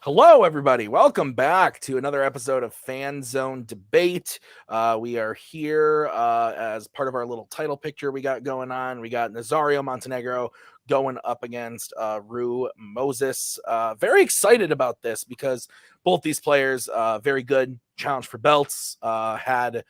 Hello, everybody. Welcome back to another episode of Fanzone Debate. We are here as part of our little title picture we got going on. We got Nazario Montenegro going up against Rue Moses. Very excited about this because both these players, very good, challenge for belts, had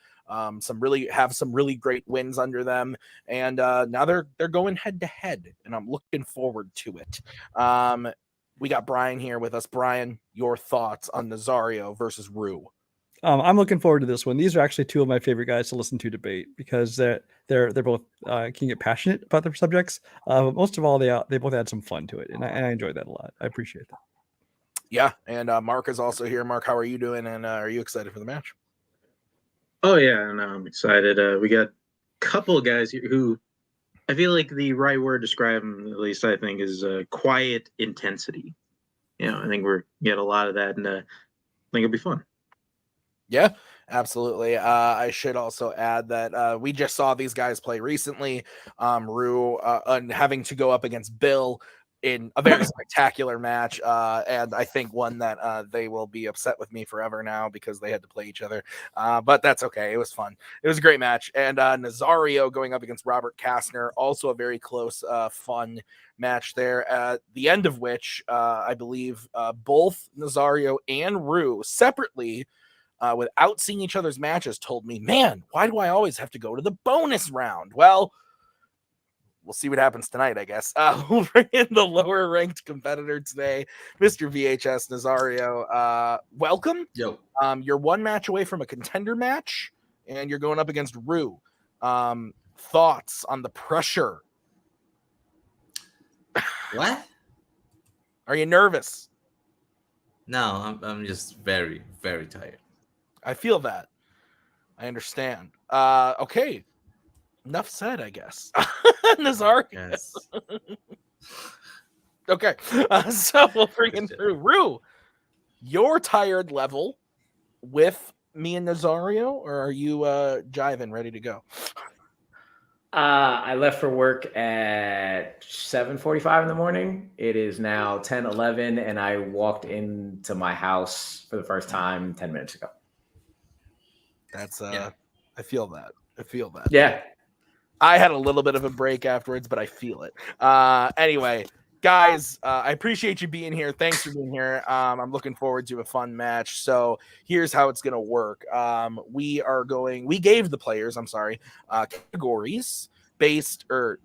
some really great wins under them, and now they're going head to head, and I'm looking forward to it. We got Brian here with us. Brian, your thoughts on Nazario versus Rue? I'm looking forward to this one. These are actually two of my favorite guys to listen to debate because they're both can get passionate about their subjects. But most of all, they both add some fun to it, and I enjoy that a lot. I appreciate that. Yeah, and Mark is also here. Mark, how are you doing? And are you excited for the match? Oh yeah, and I'm excited. We got a couple of guys here who I feel like the right word to describe them, at least I think, is quiet intensity. I think we're get a lot of that, and I think it'll be fun. Yeah, absolutely. I should also add that we just saw these guys play recently. Rue and having to go up against Bill in a very spectacular match, and I think one that they will be upset with me forever now because they had to play each other. But that's okay. It was fun. It was a great match. And Nazario going up against Robert Kastner, also a very close, fun match there, at the end of which I believe both Nazario and Rue separately, without seeing each other's matches, told me, man, why do I always have to go to the bonus round? Well, we'll see what happens tonight, I guess. We'll bring in the lower ranked competitor today, Mr. VHS Nazario. Welcome. Yo. You're one match away from a contender match, and you're going up against Rue. Thoughts on the pressure? What? Are you nervous? No, I'm just very, very tired. I feel that. I understand. Okay. Enough said, I guess. Nazario. Yes. Okay. So we'll bring in through Rue. Your tired level with me and Nazario, or are you jiving, ready to go? I left for work at 7:45 in the morning. It is now 10:11, and I walked into my house for the first time 10 minutes ago. That's Yeah. I feel that. Yeah. I had a little bit of a break afterwards, but I feel it. Anyway, guys, I appreciate you being here. Thanks for being here. I'm looking forward to a fun match. So here's how it's going to work. We gave the players, categories based, or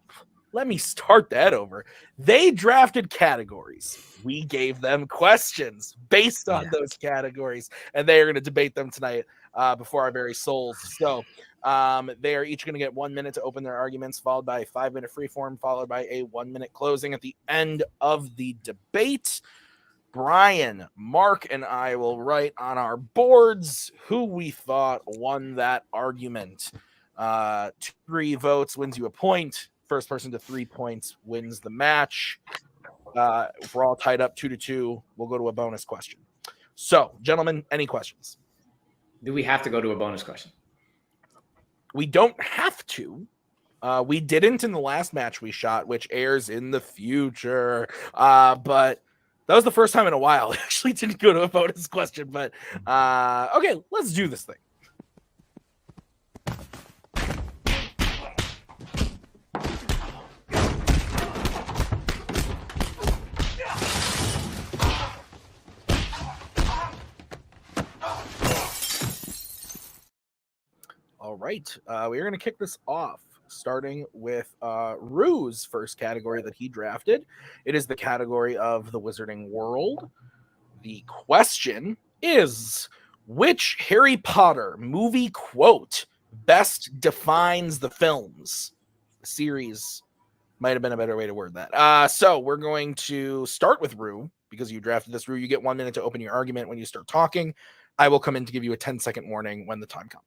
let me start that over. They drafted categories. We gave them questions based on those categories, and they are going to debate them tonight before our very souls. So they are each going to get 1 minute to open their arguments, followed by a 5-minute freeform, followed by a 1-minute closing at the end of the debate. Brian, Mark, and I will write on our boards who we thought won that argument. 3 votes wins you a point. First person to 3 points wins the match. If we're all tied up 2-2, we'll go to a bonus question. So, gentlemen, any questions? Do we have to go to a bonus question? We don't have to. We didn't in the last match we shot, which airs in the future. But that was the first time in a while. I actually didn't go to a bonus question. But okay, let's do this thing. All right, we're going to kick this off, starting with Rue's first category that he drafted. It is the category of the Wizarding World. The question is, which Harry Potter movie quote best defines the films? The series might have been a better way to word that. So we're going to start with Rue, because you drafted this. Rue, you get 1 minute to open your argument when you start talking. I will come in to give you a 10-second warning when the time comes.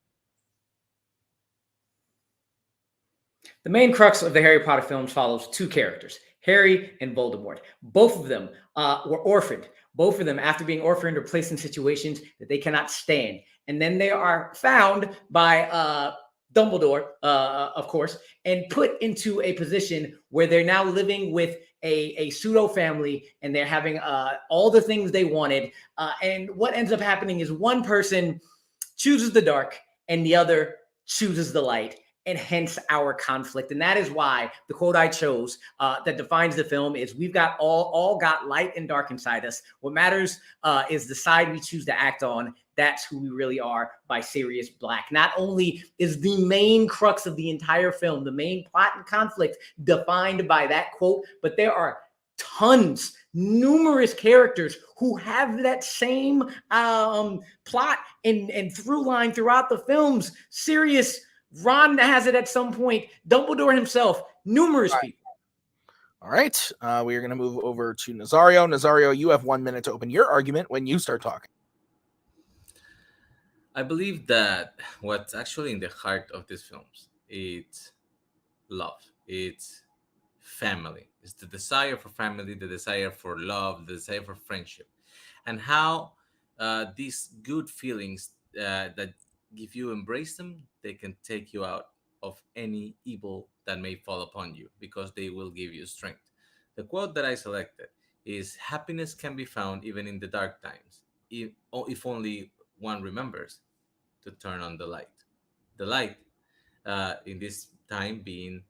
The main crux of the Harry Potter films follows 2 characters, Harry and Voldemort. Both of them were orphaned. Both of them, after being orphaned, are placed in situations that they cannot stand. And then they are found by Dumbledore, of course, and put into a position where they're now living with a pseudo family, and they're having all the things they wanted. And what ends up happening is one person chooses the dark and the other chooses the light, and hence our conflict. And that is why the quote I chose that defines the film is, we've got all got light and dark inside us. What matters is the side we choose to act on. That's who we really are, by Sirius Black. Not only is the main crux of the entire film, the main plot and conflict, defined by that quote, but there are numerous characters who have that same plot and through line throughout the films. Sirius, Ron has it at some point, Dumbledore himself, numerous people. All right. We are going to move over to Nazario. Nazario, you have 1 minute to open your argument when you start talking. I believe that what's actually in the heart of these films, it's love, it's family, it's the desire for family, the desire for love, the desire for friendship, and how these good feelings that if you embrace them, they can take you out of any evil that may fall upon you, because they will give you strength. The quote that I selected is, happiness can be found even in the dark times, if only one remembers to turn on the light. The light, in this time, being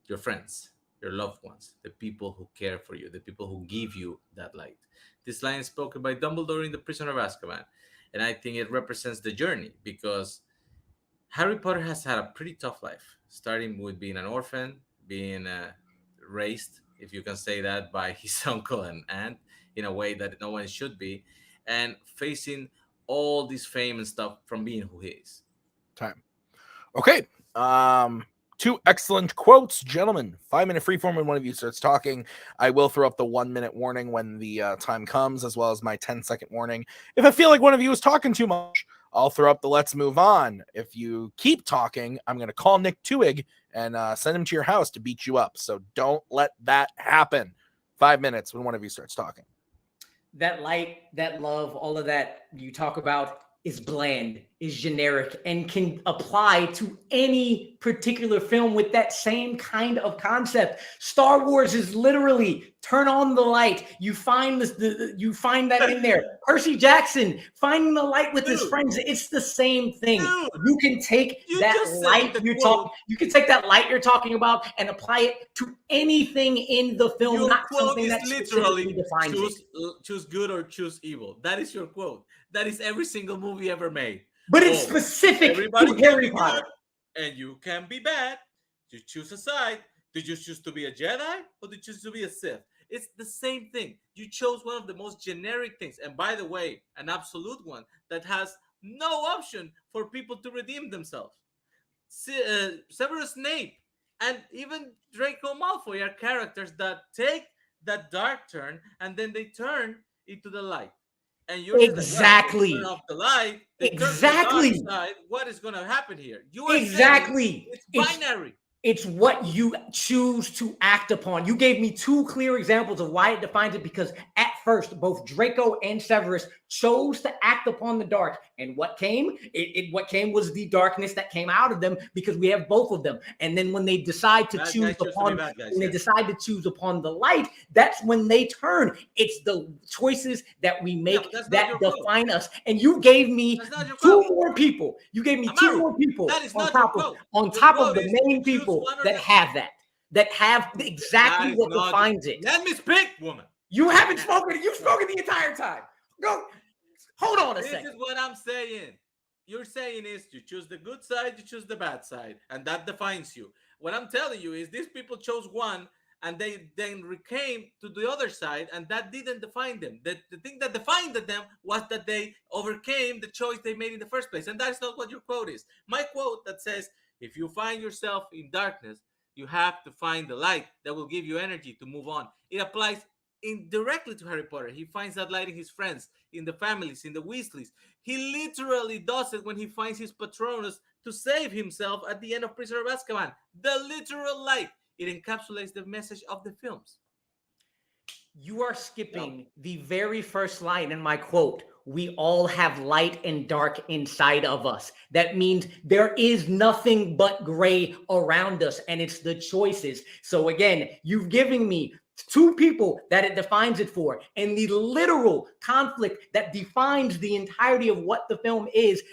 your friends, your loved ones, the people who care for you, the people who give you that light. This line is spoken by Dumbledore in The Prisoner of Azkaban, and I think it represents the journey, because Harry Potter has had a pretty tough life, starting with being an orphan, being raised, if you can say that, by his uncle and aunt in a way that no one should be, and facing all this fame and stuff from being who he is. Time. Okay. Two excellent quotes, gentlemen. 5 minute freeform when one of you starts talking. I will throw up the 1 minute warning when the time comes, as well as my 10-second warning. If I feel like one of you is talking too much, I'll throw up the let's move on. If you keep talking, I'm going to call Nick Tuig and send him to your house to beat you up. So don't let that happen. 5 minutes when one of you starts talking. That light, that love, all of that you talk about is bland, is generic, and can apply to any particular film with that same kind of concept. Star Wars is literally turn on the light. You find you find that in there. Percy Jackson finding the light with his friends. It's the same thing. You can take that light you can take that light you're talking about and apply it to anything in the film. Your not quote something is that literally defines choose good or choose evil. That is your quote. That is every single movie ever made. But it's specific to Harry Potter. And you can be bad. You choose a side. Did you choose to be a Jedi or did you choose to be a Sith? It's the same thing. You chose one of the most generic things. And by the way, an absolute one that has no option for people to redeem themselves. Severus Snape and even Draco Malfoy are characters that take that dark turn and then they turn into the light. And you're exactly turn off the light. Exactly. The dark side, what is going to happen here? You are exactly. It's binary. It's what you choose to act upon. You gave me two clear examples of why it defines it, because at first, both Draco and Severus chose to act upon the dark. And what came? What came was the darkness that came out of them, because we have both of them. And then when they decide to choose upon the light, that's when they turn. It's the choices that we make that define us. And you gave me two more people. You gave me two more people on top of the main people that have exactly what defines it. Let me speak, woman. You haven't spoken. You've spoken the entire time. Go. Hold on a second. This is what I'm saying. You're saying is you choose the good side, you choose the bad side, and that defines you. What I'm telling you is these people chose one, and they then came to the other side, and that didn't define them. The thing that defined them was that they overcame the choice they made in the first place, and that's not what your quote is. My quote that says, if you find yourself in darkness, you have to find the light that will give you energy to move on. It applies indirectly to Harry Potter. He finds that light in his friends, in the families, in the Weasleys. He literally does it when he finds his Patronus to save himself at the end of Prisoner of Azkaban. The literal light. It encapsulates the message of the films. You are skipping the very first line in my quote, we all have light and dark inside of us. That means there is nothing but gray around us, and it's the choices. So again, you've given me two people that it defines it for, and the literal conflict that defines the entirety of what the film is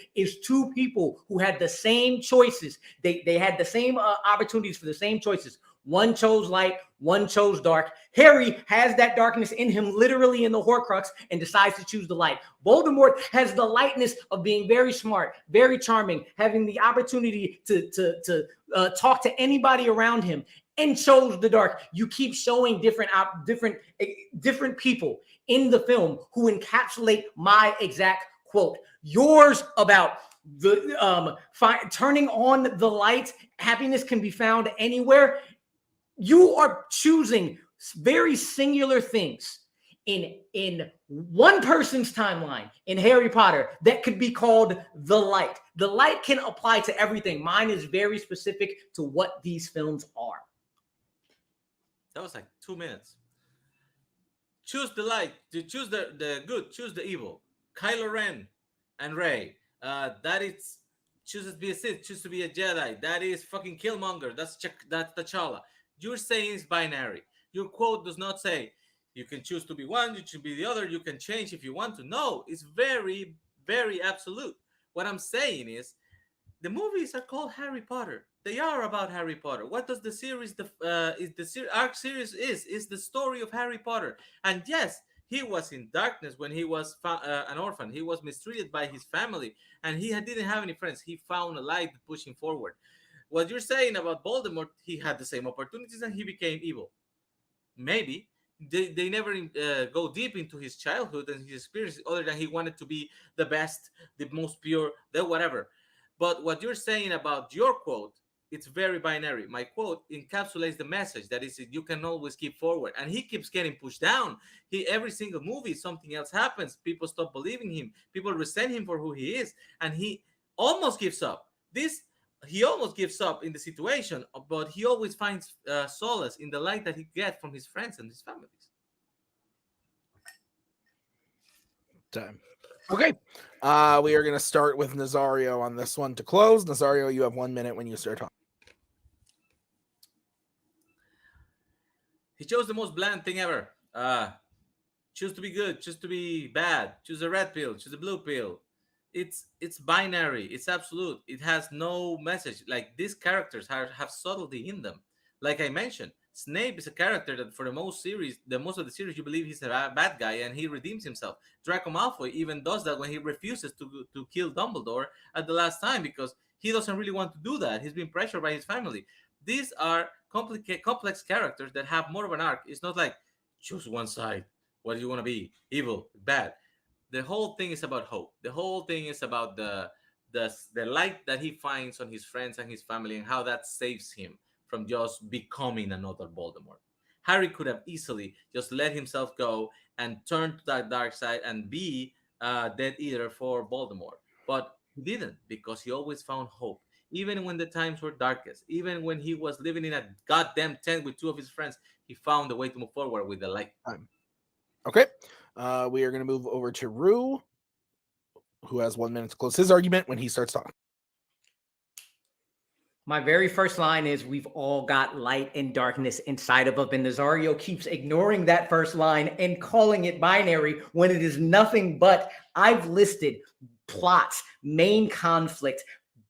two people who had the same choices. They had the same opportunities for the same choices. One chose light, one chose dark. Harry has that darkness in him, literally in the Horcrux, and decides to choose the light. Voldemort has the lightness of being very smart, very charming, having the opportunity to talk to anybody around him, and chose the dark. You keep showing different people in the film who encapsulate my exact quote. Yours about the turning on the lights. Happiness can be found anywhere. You are choosing very singular things in one person's timeline in Harry Potter that could be called the light. The light can apply to everything. Mine is very specific to what these films are. That was like 2 minutes. Choose the light. Choose the good. Choose the evil. Kylo Ren and Rey. That is choose to be a Sith. Choose to be a Jedi. That is fucking Killmonger. That's T'Challa. You're saying it's binary. Your quote does not say you can choose to be one, you should be the other, you can change if you want to. No, it's very, very absolute. What I'm saying is the movies are called Harry Potter. They are about Harry Potter. What does the series, arc series is the story of Harry Potter. And yes, he was in darkness when he was an orphan. He was mistreated by his family, and he didn't have any friends. He found a light to push him forward. What you're saying about Voldemort, he had the same opportunities and he became evil. Maybe. They never go deep into his childhood and his experiences other than he wanted to be the best, the most pure, the whatever. But what you're saying about your quote, it's very binary. My quote encapsulates the message that is you can always keep forward. And he keeps getting pushed down. Every single movie, something else happens. People stop believing him. People resent him for who he is. And he almost gives up. He almost gives up in the situation, but he always finds solace in the light that he gets from his friends and his families. Time. Okay. We are going to start with Nazario on this one to close. Nazario, you have 1 minute when you start talking. He chose the most bland thing ever. Choose to be good, choose to be bad, choose a red pill, choose a blue pill. It's binary. It's absolute. It has no message. Like these characters have subtlety in them. Like I mentioned, Snape is a character that for the most of the series, you believe he's a bad guy and he redeems himself. Draco Malfoy even does that when he refuses to kill Dumbledore at the last time because he doesn't really want to do that. He's been pressured by his family. These are complex characters that have more of an arc. It's not like choose one side. What do you want to be? Evil, bad. The whole thing is about hope. The whole thing is about the light that he finds on his friends and his family and how that saves him from just becoming another Voldemort. Harry could have easily just let himself go and turn to that dark side and be Death Eater for Voldemort. But he didn't because he always found hope. Even when the times were darkest, even when he was living in a goddamn tent with two of his friends, he found a way to move forward with the light. Okay. We are going to move over to Rue, who has 1 minute to close his argument when he starts talking. My very first line is we've all got light and darkness inside of us. And Nazario keeps ignoring that first line and calling it binary when it is nothing but I've listed plots, main conflict,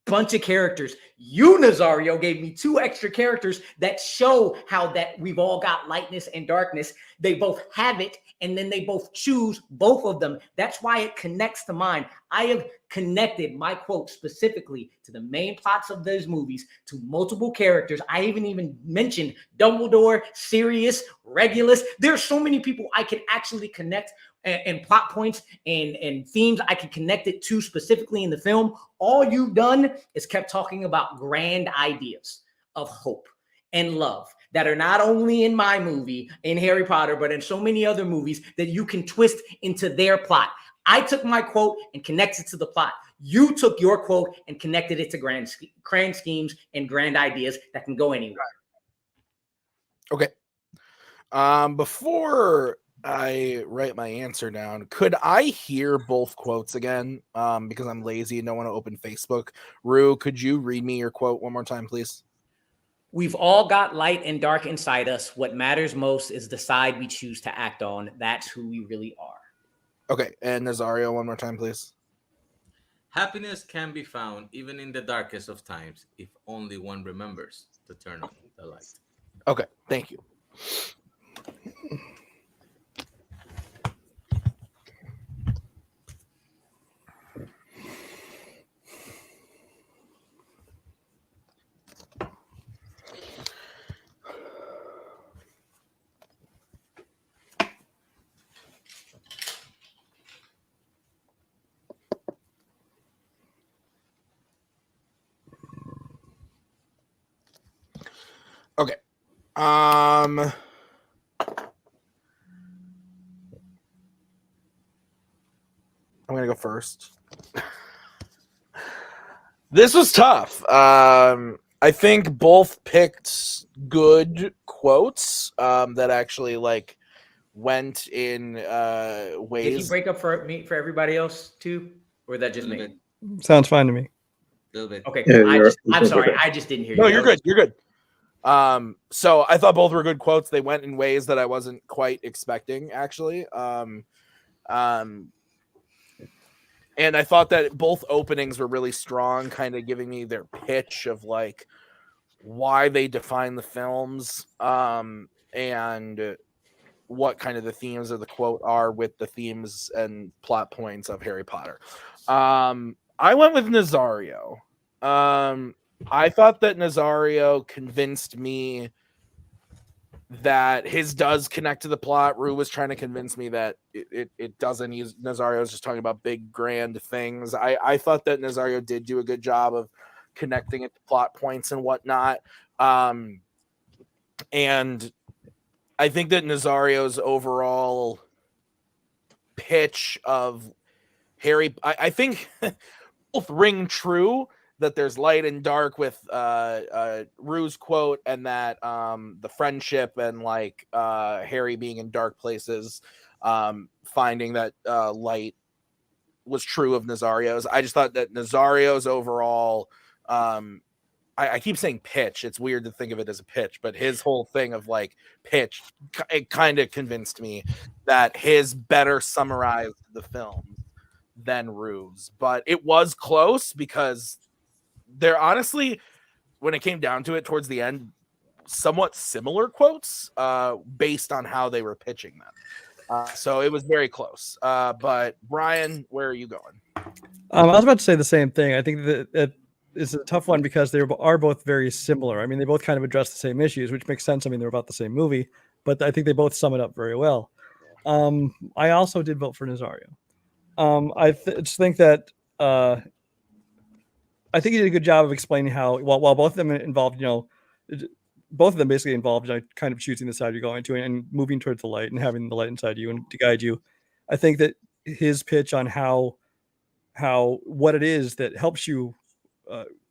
bunch of characters. You, Nazario, gave me 2 extra characters that show how that we've all got lightness and darkness. They both have it, and then they both choose both of them. That's why it connects to mine. I have connected my quote specifically to the main plots of those movies, to multiple characters. I even mentioned Dumbledore, Sirius, Regulus. There are so many people I can actually connect and plot points and themes I can connect it to specifically in the film. All you've done is kept talking about grand ideas of hope and love that are not only in my movie, in Harry Potter, but in so many other movies that you can twist into their plot. I took my quote and connected it to the plot. You took your quote and connected it to grand schemes and grand ideas that can go anywhere. Okay. Before I write my answer down. Could I hear both quotes again? Because I'm lazy and don't want to open Facebook. Rue, could you read me your quote one more time, please? We've all got light and dark inside us. What matters most is the side we choose to act on. That's who we really are. Okay, and Nazario, one more time, please. Happiness can be found even in the darkest of times if only one remembers to turn on the light. Okay, thank you. Okay. I'm gonna go first. This was tough. I think both picked good quotes that actually like went in ways. Did he break up for everybody else too, or is that just Little me? bit, Sounds fine to me. little bit. Okay, Yeah, cool. I'm you're sorry. okay. I just didn't hear No, you. you're good. You're good. So I thought both were good quotes. They went in ways that I wasn't quite expecting, actually. And I thought that both openings were really strong, kind of giving me their pitch of like why they define the films, and what kind of the themes of the quote are with the themes and plot points of Harry Potter. I went with Nazario. I thought that Nazario convinced me that his does connect to the plot. Rue was trying to convince me that it doesn't. Nazario was just talking about big, grand things. I thought that Nazario did do a good job of connecting it to plot points and whatnot. And I think that Nazario's overall pitch of Harry, I think both ring true, that there's light and dark with Rue's quote, and that the friendship and like Harry being in dark places, finding that light was true of Nazario's. I just thought that Nazario's overall, I keep saying pitch. It's weird to think of it as a pitch, but his whole thing of like pitch, it kind of convinced me that his better summarized the film than Rue's. But it was close because they're honestly, when it came down to it towards the end, somewhat similar quotes based on how they were pitching them. So it was very close. But Brian, where are you going? I was about to say the same thing. I think that it's a tough one because they are both very similar. I mean, they both kind of address the same issues, which makes sense. I mean, they're about the same movie, but I think they both sum it up very well. I also did vote for Nazario. Just think that I think he did a good job of explaining how, while both of them involved, both of them basically involved kind of choosing the side you're going to and moving towards the light and having the light inside you and to guide you. I think that his pitch on how what it is that helps you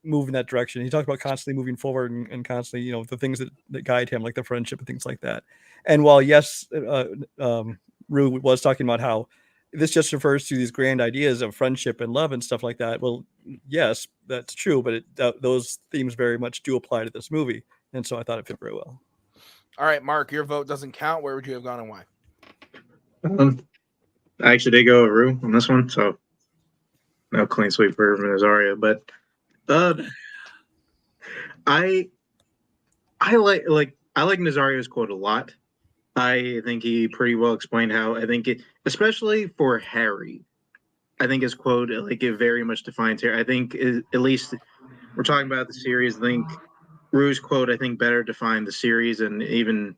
move in that direction. He talked about constantly moving forward and constantly, the things that guide him, like the friendship and things like that. And while yes, Rue was talking about how this just refers to these grand ideas of friendship and love and stuff like that. Well, yes, that's true, but those themes very much do apply to this movie, and so I thought it fit very well. All right, Mark, your vote doesn't count. Where would you have gone and why? I actually did go with Rue on this one, so no clean sweep for Nazario. But I like Nazario's quote a lot. I think he pretty well explained how I think it, especially for Harry, I think his quote like it very much defines here. I think at least we're talking about the series. I think Rue's quote I think better defined the series, and even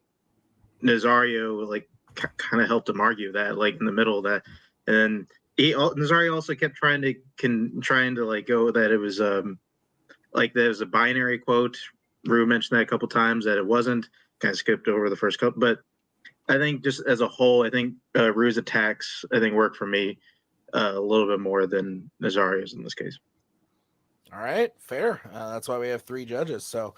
Nazario like kind of helped him argue that like in the middle of that. And Nazario also kept trying to like go that it was like there's a binary quote. Rue mentioned that a couple times that it wasn't. Kind of skipped over the first couple, but I think just as a whole, I think Rue's attacks I think work for me a little bit more than Nazario's in this case. All right, fair. That's why we have 3 judges. So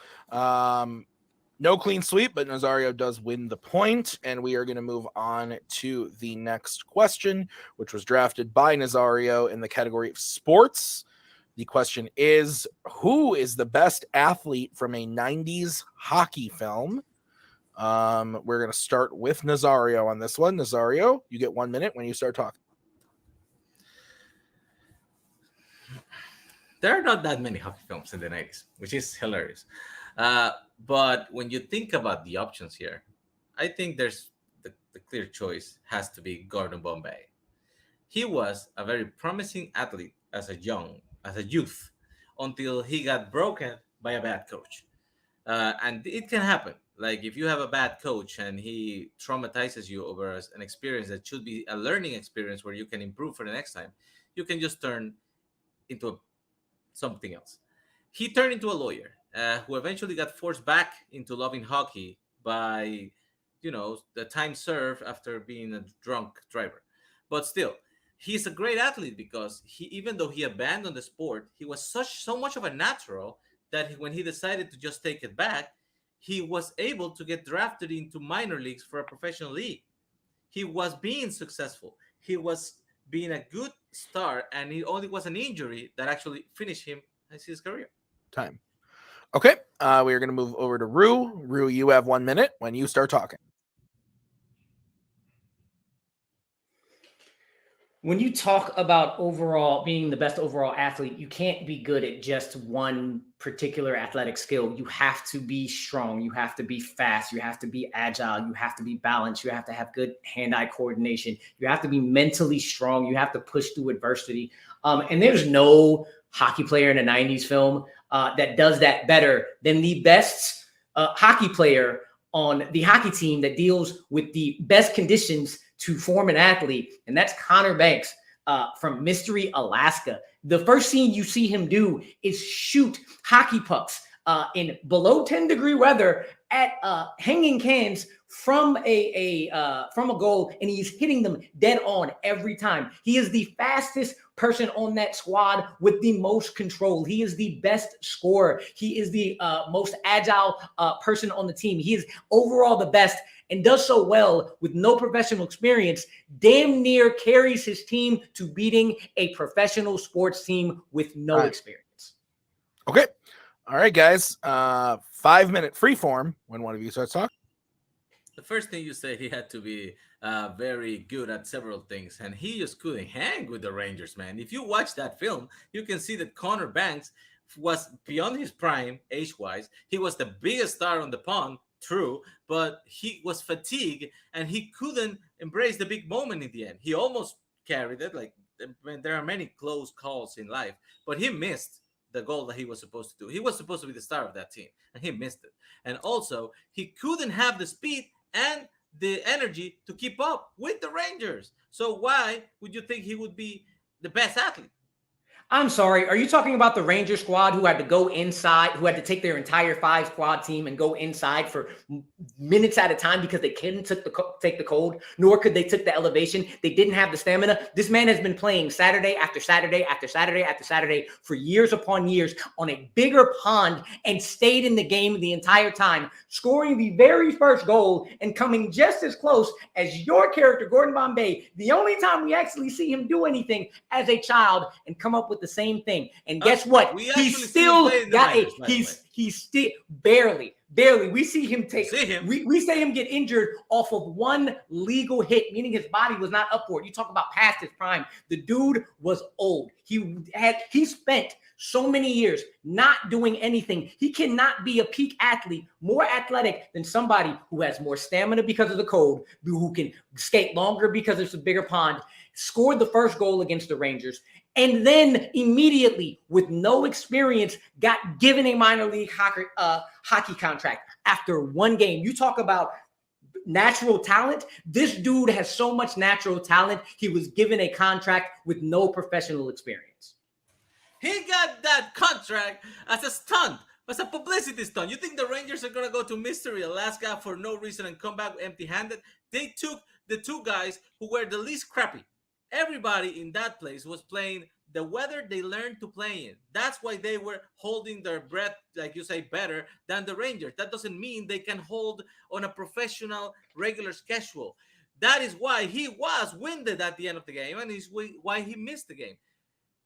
No clean sweep, but Nazario does win the point, and we are going to move on to the next question, which was drafted by Nazario in the category of sports. The question is, who is the best athlete from a 90s hockey film? We're going to start with Nazario on this one. Nazario, you get 1 minute when you start talking. There are not that many hockey films in the 90s, which is hilarious. But when you think about the options here, I think there's the clear choice has to be Gordon Bombay. He was a very promising athlete as a youth, until he got broken by a bad coach. And it can happen. Like if you have a bad coach and he traumatizes you over an experience that should be a learning experience where you can improve for the next time, you can just turn into something else. He turned into a lawyer who eventually got forced back into loving hockey by, the time served after being a drunk driver. But still, he's a great athlete because even though he abandoned the sport, he was so much of a natural that when he decided to just take it back, he was able to get drafted into minor leagues for a professional league. He was being successful. He was being a good star, and it only was an injury that actually finished him as his career. Time. Okay, we are going to move over to Rue. Rue, you have 1 minute when you start talking. When you talk about overall being the best overall athlete, you can't be good at just one particular athletic skill. You have to be strong. You have to be fast. You have to be agile. You have to be balanced. You have to have good hand-eye coordination. You have to be mentally strong. You have to push through adversity. And there's no hockey player in a 90s film that does that better than the best hockey player on the hockey team that deals with the best conditions to form an athlete, and that's Connor Banks from Mystery, Alaska. The first scene you see him do is shoot hockey pucks in below 10-degree weather at hanging cans from a goal, and he's hitting them dead on every time. He is the fastest person on that squad with the most control. He is the best scorer. He is the most agile person on the team. He is overall the best, and does so well with no professional experience, damn near carries his team to beating a professional sports team with no experience. Okay. All right, guys. 5 minute free form when one of you starts talking. The first thing you said, he had to be very good at several things, and he just couldn't hang with the Rangers, man. If you watch that film, you can see that Connor Banks was beyond his prime age-wise. He was the biggest star on the pond, true, but he was fatigued and he couldn't embrace the big moment in the end. He almost carried it. Like, there are many close calls in life, but he missed the goal that he was supposed to do. He was supposed to be the star of that team, and he missed it. And also, he couldn't have the speed and the energy to keep up with the Rangers. So why would you think he would be the best athlete? I'm sorry. Are you talking about the Ranger squad who had to go inside, who had to take their entire 5-squad team and go inside for minutes at a time because they couldn't take the cold, nor could they take the elevation? They didn't have the stamina. This man has been playing Saturday after Saturday after Saturday after Saturday for years upon years on a bigger pond and stayed in the game the entire time, scoring the very first goal and coming just as close as your character, Gordon Bombay. The only time we actually see him do anything as a child and come up with the same thing. And guess what? He's still got it. He's still barely. We see him take. We say him get injured off of one legal hit, meaning his body was not upward. You talk about past his prime. The dude was old. He spent so many years not doing anything. He cannot be a peak athlete, more athletic than somebody who has more stamina because of the cold, who can skate longer because it's a bigger pond, scored the first goal against the Rangers, and then immediately, with no experience, got given a minor league hockey contract after one game. You talk about natural talent. This dude has so much natural talent. He was given a contract with no professional experience. He got that contract as a stunt, as a publicity stunt. You think the Rangers are going to go to Mystery, Alaska for no reason and come back empty-handed? They took the two guys who were the least crappy. Everybody in that place was playing the weather they learned to play in. That's why they were holding their breath, like you say, better than the Rangers. That doesn't mean they can hold on a professional regular schedule. That is why he was winded at the end of the game, and is why he missed the game.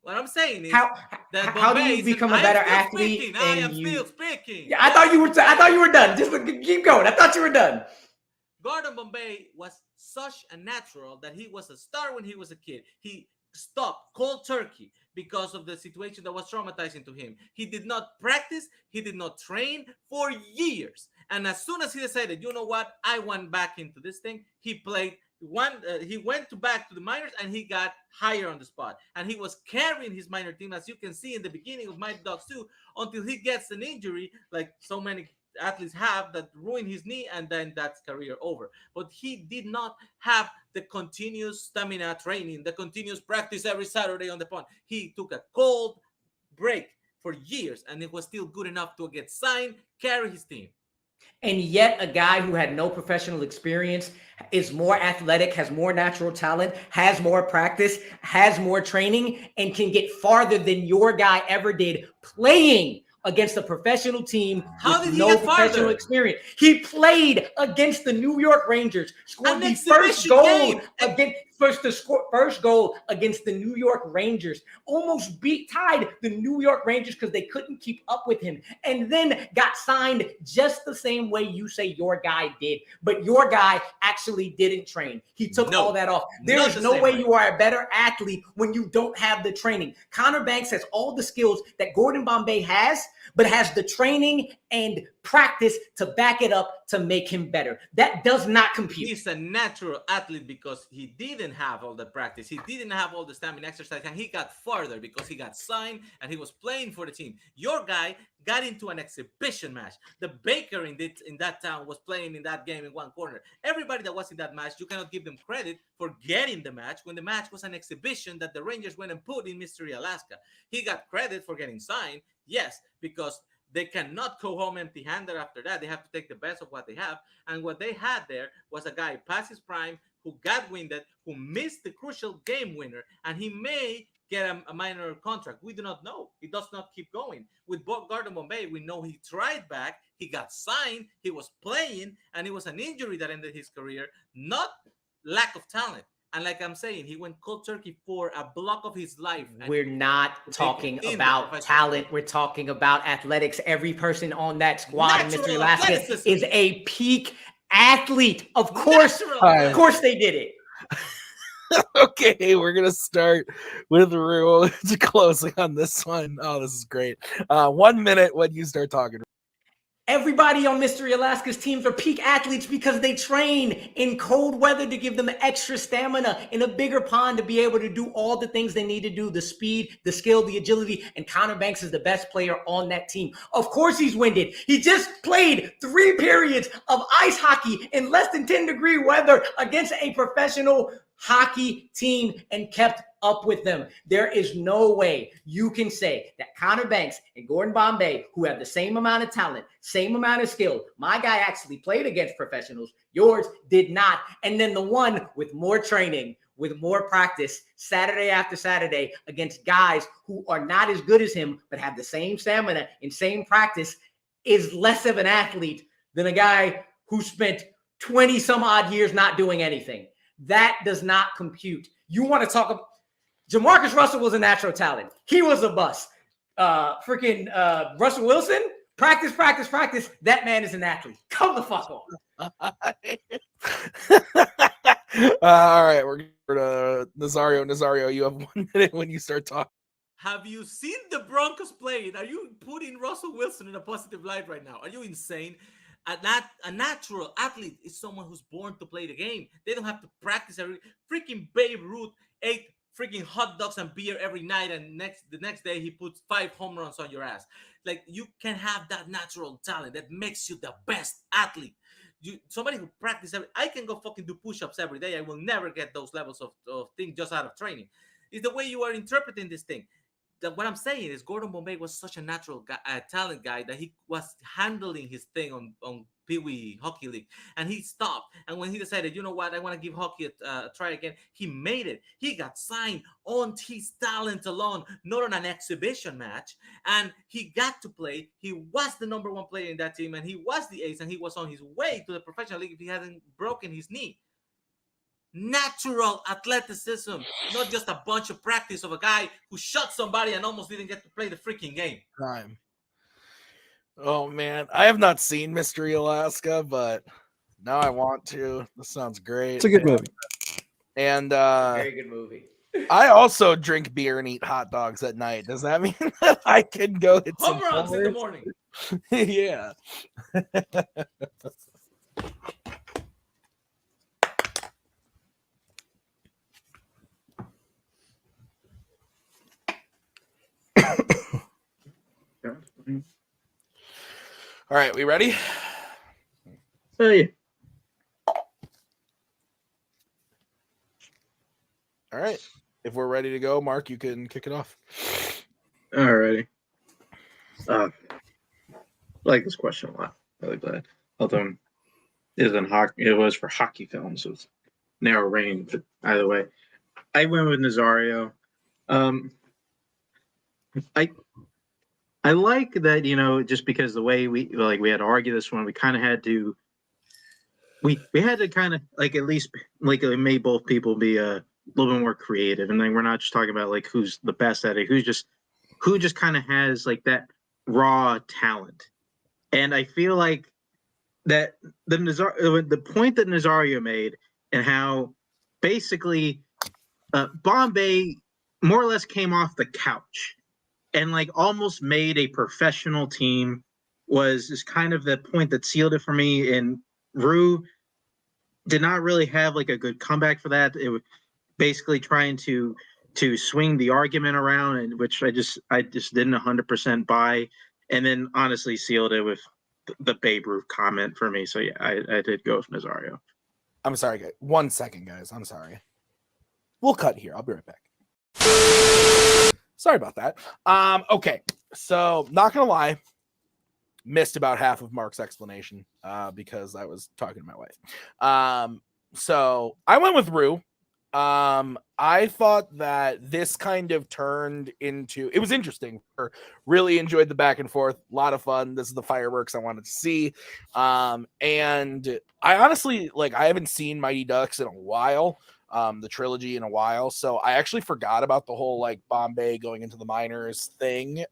What I'm saying is that how do Bombay you become a I better am still athlete? speaking. I am And still speaking. Yeah, I thought you were done. Just keep going. I thought you were done. Gordon Bombay was such a natural that he was a star when he was a kid. He stopped cold turkey because of the situation that was traumatizing to him. He did not practice, he did not train for years. And as soon as he decided, you know what, I went back into this thing, he played he went back to the minors and he got higher on the spot. And he was carrying his minor team, as you can see in the beginning of Mighty Dogs 2, until he gets an injury like so many athletes have that ruin his knee, and then that's career over. But he did not have the continuous stamina training, the continuous practice every Saturday on the pond. He took a cold break for years, and it was still good enough to get signed, carry his team. And yet a guy who had no professional experience is more athletic, has more natural talent, has more practice, has more training, and can get farther than your guy ever did playing against a professional team with no professional experience. He played against the New York Rangers, scored the first goal first goal against the New York Rangers, almost tied the New York Rangers because they couldn't keep up with him, and then got signed just the same way you say your guy did. But your guy actually didn't train. He took all that off. There is no way you are a better athlete when you don't have the training. Connor Banks has all the skills that Gordon Bombay has, but has the training and practice to back it up to make him better. That does not compute. He's a natural athlete because he didn't have all the practice. He didn't have all the stamina exercise, and he got farther because he got signed and he was playing for the team. Your guy got into an exhibition match. The baker in that town was playing in that game in one corner. Everybody that was in that match, you cannot give them credit for getting the match when the match was an exhibition that the Rangers went and put in Mystery Alaska. He got credit for getting signed, yes, because they cannot go home empty-handed after that. They have to take the best of what they have. And what they had there was a guy past his prime who got winded, who missed the crucial game winner, and he may get a minor contract. We do not know. He does not keep going. With Gordon Bombay, we know he tried back, he got signed, he was playing, and it was an injury that ended his career, not lack of talent. And like I'm saying, he went cold turkey for a block of his life. We're not talking about talent. We're talking about athletics. Every person on that squad in Mystery Alaska is a peak athlete. Of course they did it. Okay, we're gonna start with Rue to closing on this one. Oh, this is great. 1 minute when you start talking. Everybody on Mystery Alaska's teams are peak athletes because they train in cold weather to give them extra stamina in a bigger pond to be able to do all the things they need to do, the speed, the skill, the agility, and Connor Banks is the best player on that team. Of course he's winded. He just played 3 periods of ice hockey in less than 10-degree weather against a professional hockey team and kept up with them. There is no way you can say that Connor Banks and Gordon Bombay, who have the same amount of talent, same amount of skill, my guy actually played against professionals, yours did not. And then the one with more training, with more practice, Saturday after Saturday, against guys who are not as good as him, but have the same stamina and same practice, is less of an athlete than a guy who spent 20 some odd years not doing anything. That does not compute. You want to talk about Jamarcus Russell was a natural talent. He was a bust. Russell Wilson, practice. That man is an athlete. Come the fuck on. All right, we're to Nazario. Nazario, you have 1 minute when you start talking. Have you seen the Broncos playing? Are you putting Russell Wilson in a positive light right now? Are you insane? A natural athlete is someone who's born to play the game. They don't have to practice every freaking Babe Ruth ate freaking hot dogs and beer every night, and the next day he puts 5 home runs on your ass. Like, you can have that natural talent that makes you the best athlete. Somebody who practices I can go fucking do push-ups every day. I will never get those levels of things just out of training. It's the way you are interpreting this thing. what I'm saying is Gordon Bombay was such a natural guy, talent guy, that he was handling his thing on Pee Wee Hockey League, and he stopped. And when he decided, you know what, I want to give hockey a try again, he made it. He got signed on his talent alone, not on an exhibition match, and he got to play. He was the number one player in that team, and he was the ace, and he was on his way to the professional league if he hadn't broken his knee. Natural athleticism, not just a bunch of practice of a guy who shot somebody and almost didn't get to play the freaking game. Time. Oh man, I have not seen Mystery Alaska, but now I want to. This sounds great. It's a good movie. And Very good movie. I also drink beer and eat hot dogs at night. Does that mean that I can go hit some Home runs in the homers? morning. Yeah. All right, we ready? Hey. All right. If we're ready to go, Mark, you can kick it off. Alrighty. I like this question a lot. Really glad. Although it was for hockey films, so it's narrow range. But either way, I went with Nazario. I like that, just because the way we had to argue this one, we kind of had to. We had to kind of at least it made both people be a little bit more creative, and then we're not just talking about who's the best at it, who just kind of has that raw talent. And I feel like that the point that Nazario made, and how basically Bombay more or less came off the couch and almost made a professional team, is kind of the point that sealed it for me. And Rue did not really have a good comeback for that. It was basically trying to swing the argument around, and which I just didn't 100% buy. And then honestly sealed it with the Babe Ruth comment for me. So yeah, I did go with Nazario. I'm sorry, guys. 1 second, guys. I'm sorry. We'll cut here. I'll be right back. Sorry about that. Okay. So not gonna lie, missed about half of Mark's explanation because I was talking to my wife. So I went with Rue. I thought that this kind of turned into, it was interesting. Really enjoyed the back and forth, a lot of fun. This is the fireworks I wanted to see. And I honestly, I haven't seen Mighty Ducks in a while, the trilogy in a while. So I actually forgot about the whole Bombay going into the minors thing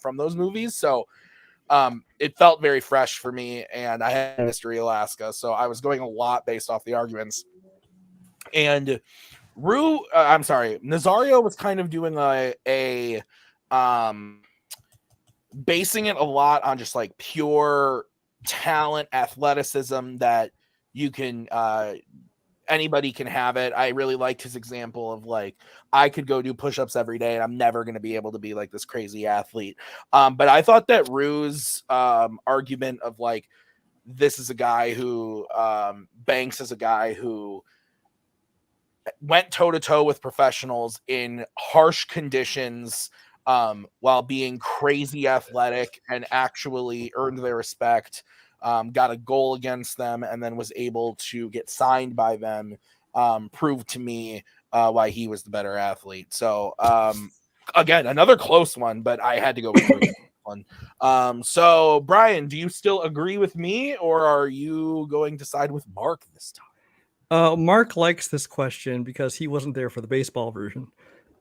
from those movies. So it felt very fresh for me, and I had Mystery Alaska. So I was going a lot based off the arguments. And Nazario was kind of doing a basing it a lot on just pure talent, athleticism that you can anybody can have it. I really liked his example of I could go do push-ups every day and I'm never going to be able to be this crazy athlete. But I thought that Rue's argument of this is a guy who Banks is a guy who went toe-to-toe with professionals in harsh conditions while being crazy athletic and actually earned their respect, got a goal against them, and then was able to get signed by them, proved to me why he was the better athlete. So again, another close one, but I had to go with this one. So Brian, do you still agree with me, or are you going to side with Mark this time? Mark likes this question because he wasn't there for the baseball version.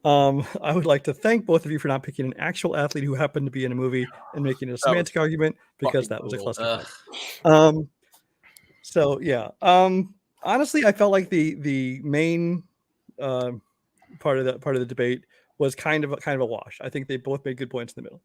I would like to thank both of you for not picking an actual athlete who happened to be in a movie and making a semantic argument, because that was a clusterfuck. So yeah. Honestly, I felt like the main part of the debate was kind of a wash. I think they both made good points in the middle.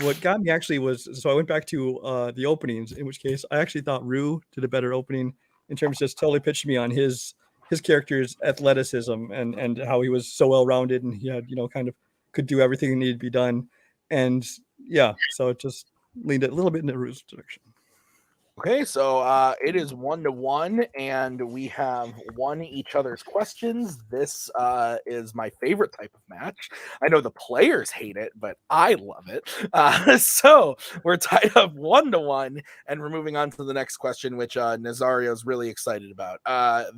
What got me actually was, so I went back to the openings, in which case I actually thought Rue did a better opening in terms of just totally pitched me on his character's athleticism and how he was so well-rounded, and he had, kind of could do everything that needed to be done. And yeah, so it just leaned a little bit in the Rue's direction. Okay, so it is 1-1, and we have won each other's questions. This is my favorite type of match. I know the players hate it, but I love it. So we're tied up 1-1, and we're moving on to the next question, which Nazario is really excited about.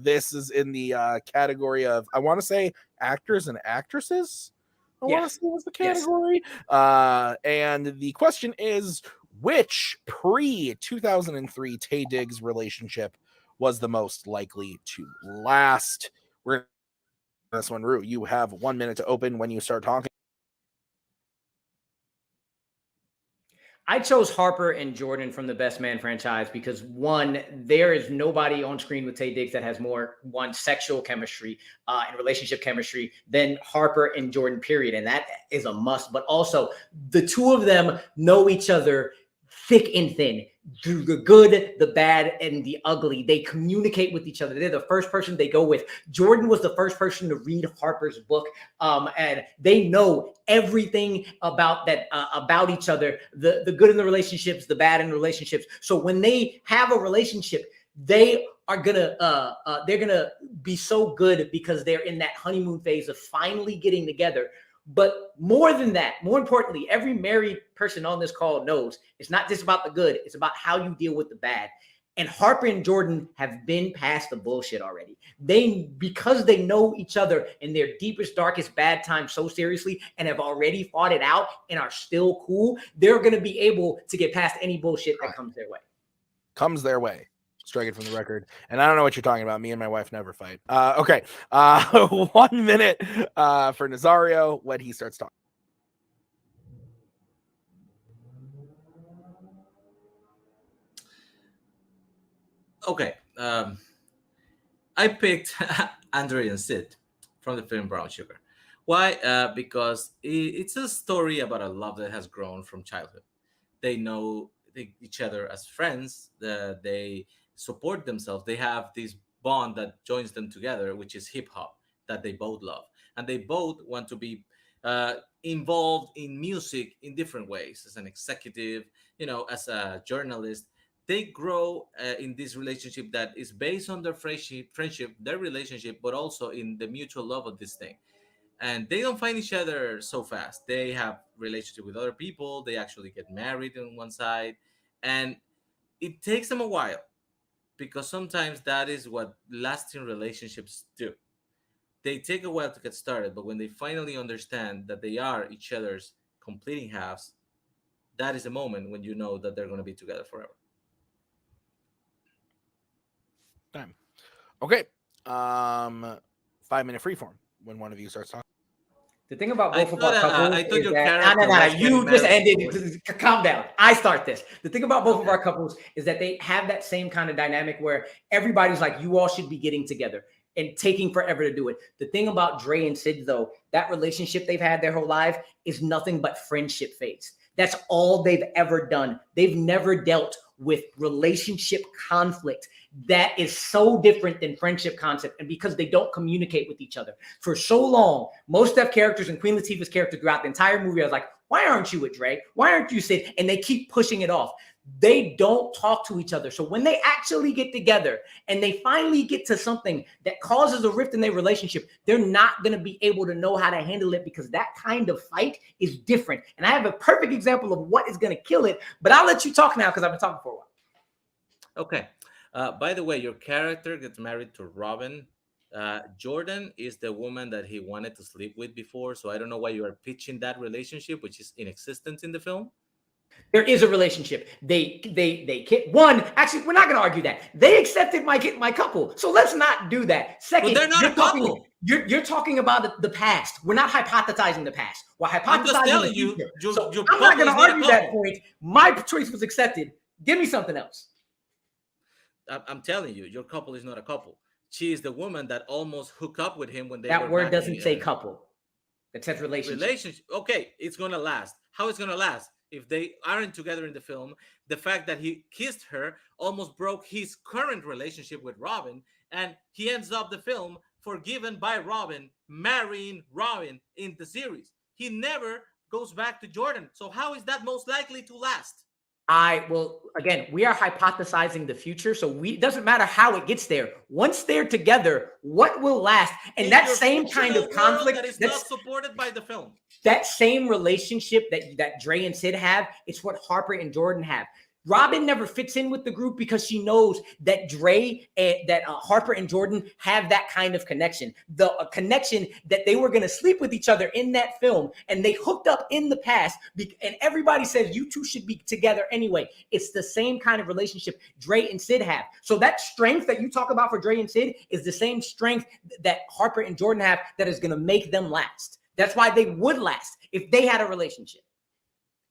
This is in the category of, I want to say, actors and actresses. I want to Yes. say was the Yes. category. And the question is, which pre 2003 Tay Diggs relationship was the most likely to last? We're this one, Rue. You have 1 minute to open when you start talking. I chose Harper and Jordan from the Best Man franchise because one, there is nobody on screen with Tay Diggs that has more sexual chemistry and relationship chemistry than Harper and Jordan, period. And that is a must. But also, the two of them know each other thick and thin. The good, the bad, and the ugly. They communicate with each other. They're the first person they go with. Jordan was the first person to read Harper's book, and they know everything about that about each other. The good in the relationships, the bad in the relationships. So when they have a relationship, they are they're gonna be so good because they're in that honeymoon phase of finally getting together. But more than that, more importantly, every married person on this call knows it's not just about the good, it's about how you deal with the bad. And Harper and Jordan have been past the bullshit already. Because they know each other in their deepest, darkest bad times so seriously and have already fought it out and are still cool, they're going to be able to get past any bullshit that comes their way. Comes their way. Strike it from the record. And I don't know what you're talking about. Me and my wife never fight. Okay. 1 minute for Nazario when he starts talking. Okay. I picked Andre and Sid from the film Brown Sugar. Why? Because it's a story about a love that has grown from childhood. They know each other as friends. They support themselves. They have this bond that joins them together, which is hip hop that they both love, and they both want to be uh, involved in music in different ways. As an executive, as a journalist, they grow in this relationship that is based on their friendship, their relationship, but also in the mutual love of this thing. And they don't find each other so fast. They have relationship with other people. They actually get married on one side, and it takes them a while because sometimes that is what lasting relationships do. They take a while to get started, but when they finally understand that they are each other's completing halves, that is a moment when you know that they're going to be together forever. Time. Okay. 5 minute freeform when one of you starts talking. The thing about I both of thought our couples I thought is your that character was you getting just married ended. before. Calm down. I start this. The thing about both of Okay. our couples is that they have that same kind of dynamic where everybody's like, you all should be getting together and taking forever to do it. The thing about Dre and Sid, though, that relationship they've had their whole life is nothing but friendship phase. That's all they've ever done. They've never dealt with relationship conflict. That is so different than friendship concept. And because they don't communicate with each other for so long, most Steph characters and Queen Latifah's character throughout the entire movie, I was like, why aren't you with Dre? Why aren't you Sid? And they keep pushing it off. They don't talk to each other. So when they actually get together and they finally get to something that causes a rift in their relationship, they're not going to be able to know how to handle it because that kind of fight is different. And I have a perfect example of what is going to kill it, but I'll let you talk now because I've been talking for a while. Okay. By the way, your character gets married to Robin. Jordan is the woman that he wanted to sleep with before, so I don't know why you are pitching that relationship, which is in existence in the film. There is a relationship. They one, actually, we're not going to argue that. They accepted my couple. So let's not do that. Second, But they're not a couple. You're talking about the past. We're not hypothesizing the past. We're I'm just hypothesizing telling the you, future. your So I'm couple not going is to not a argue that couple. point. My choice was accepted. Give me something else. I'm telling you, your couple is not a couple. She is the woman that almost hooked up with him when they were That word back doesn't say in couple. It says relationship. relationship. Okay, it's gonna last. How it's gonna last if they aren't together in the film? The fact that he kissed her almost broke his current relationship with Robin, and he ends up the film forgiven by Robin, marrying Robin in the series. He never goes back to Jordan. So how is that most likely to last? Again, we are hypothesizing the future, so it doesn't matter how it gets there. Once they're together, what will last? And In that your same kind of fictional world conflict that is not supported by the film. that same relationship that Dre and Sid have, it's what Harper and Jordan have. Robin never fits in with the group because she knows that Dre and Harper and Jordan have that kind of connection, the connection that they were going to sleep with each other in that film, and they hooked up in the past. And everybody says you two should be together anyway. It's the same kind of relationship Dre and Sid have. So that strength that you talk about for Dre and Sid is the same strength that Harper and Jordan have that is going to make them last. That's why they would last if they had a relationship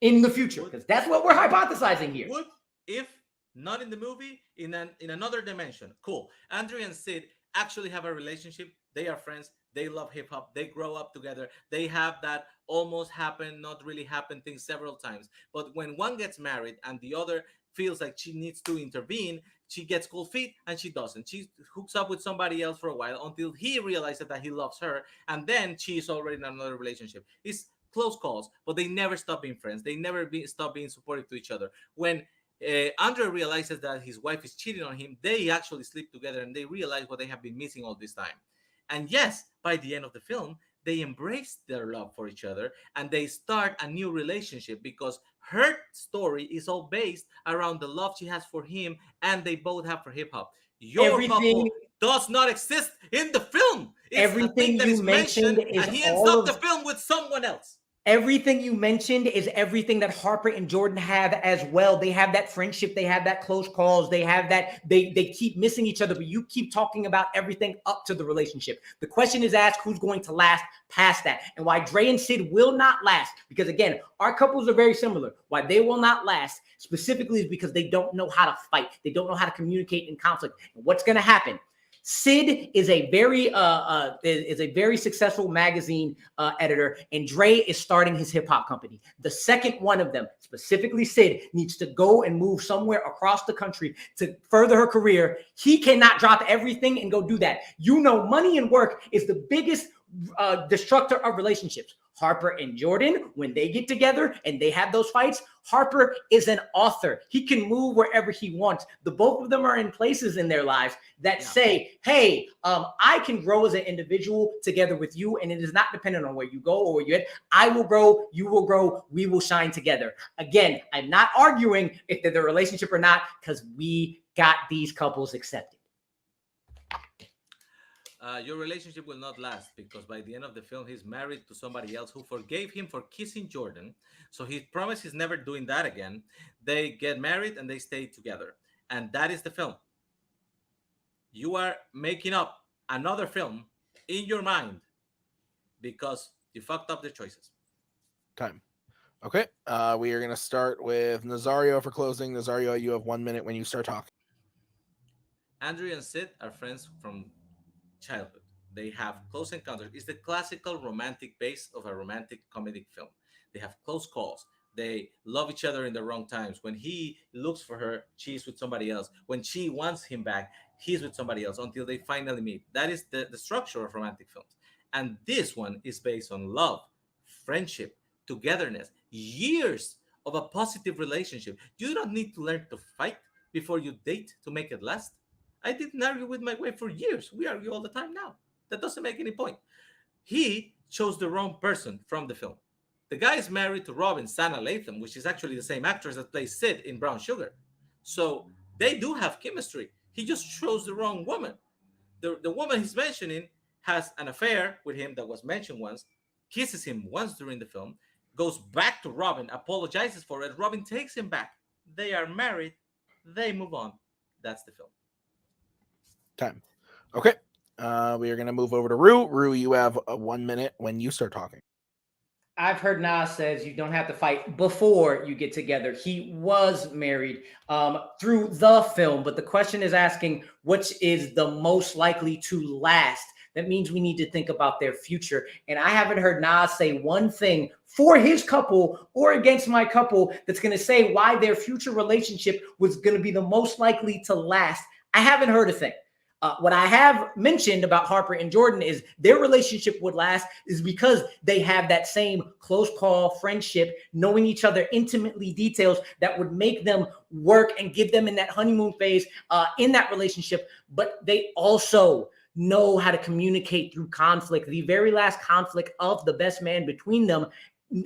in the future, because that's what we're hypothesizing here. Would, if not in the movie, in another dimension. Cool. Andrew and Sid actually have a relationship. They are friends. They love hip hop. They grow up together. They have that almost happen, not really happen thing several times. But when one gets married and the other feels like she needs to intervene, she gets cold feet and she doesn't. She hooks up with somebody else for a while until he realizes that he loves her, and then she's already in another relationship. It's close calls, but they never stop being friends. They never stop being supportive to each other. When Andre realizes that his wife is cheating on him, they actually sleep together and they realize what they have been missing all this time. And yes, by the end of the film, they embrace their love for each other and they start a new relationship because her story is all based around the love she has for him and they both have for hip hop. Your couple does not exist in the film. It's everything that you is mentioned is and he ends up the film with someone else. Everything you mentioned is everything that Harper and Jordan have as well. They have that friendship. They have that close calls. They have that. They keep missing each other, but you keep talking about everything up to the relationship. The question is asked, who's going to last past that? And why Dre and Sid will not last, because again, our couples are very similar. Why they will not last specifically is because they don't know how to fight. They don't know how to communicate in conflict. And what's going to happen? Sid is a very successful magazine editor, and Dre is starting his hip hop company. The second one of them, specifically Sid, needs to go and move somewhere across the country to further her career. He cannot drop everything and go do that. You know, money and work is the biggest destructor of relationships. Harper and Jordan, when they get together and they have those fights, Harper is an author. He can move wherever he wants. The both of them are in places in their lives that say, hey, I can grow as an individual together with you, and it is not dependent on where you go or where you're at. I will grow, you will grow, we will shine together. Again, I'm not arguing if they're the relationship or not, because we got these couples accepted. Your relationship will not last because by the end of the film, he's married to somebody else who forgave him for kissing Jordan. So he promised he's never doing that again. They get married and they stay together. And that is the film. You are making up another film in your mind because you fucked up the choices. Time. Okay. We are going to start with Nazario for closing. Nazario, you have 1 minute when you start talking. Andrew and Sid are friends from childhood. They have close encounters. It's the classical romantic base of a romantic comedic film. They have close calls. They love each other in the wrong times. When he looks for her, she's with somebody else. When she wants him back, he's with somebody else until they finally meet. That is the structure of romantic films. And this one is based on love, friendship, togetherness, years of a positive relationship. You don't need to learn to fight before you date to make it last. I didn't argue with my wife for years. We argue all the time now. That doesn't make any point. He chose the wrong person from the film. The guy is married to Robin Sana Latham, which is actually the same actress that plays Sid in Brown Sugar. So they do have chemistry. He just chose the wrong woman. The woman he's mentioning has an affair with him that was mentioned once, kisses him once during the film, goes back to Robin, apologizes for it. Robin takes him back. They are married. They move on. That's the film. Time. Okay. We are going to move over to Rue. Rue, you have 1 minute when you start talking. I've heard Nas says you don't have to fight before you get together. He was married through the film, but the question is asking which is the most likely to last. That means we need to think about their future. And I haven't heard Nas say one thing for his couple or against my couple that's going to say why their future relationship was going to be the most likely to last. I haven't heard a thing. What I have mentioned about Harper and Jordan is their relationship would last is because they have that same close call friendship, knowing each other intimately, details that would make them work and give them in that honeymoon phase in that relationship. But they also know how to communicate through conflict. The very last conflict of the best man between them,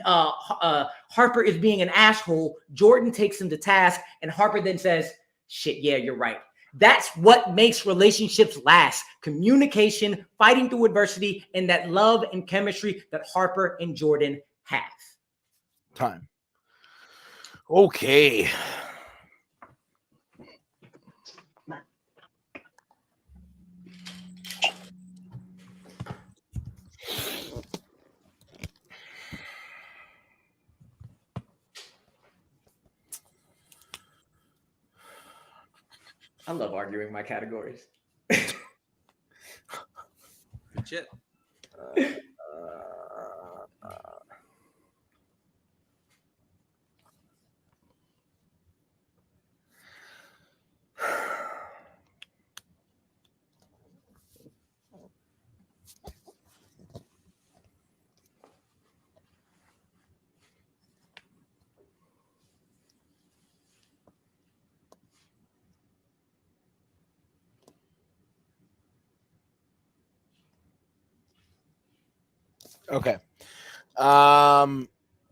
Harper is being an asshole. Jordan takes him to task, and Harper then says, shit, yeah, you're right. That's what makes relationships last. Communication, fighting through adversity, and that love and chemistry that Harper and Jordan have. Time. Okay. I love arguing my categories. Good shit. Okay.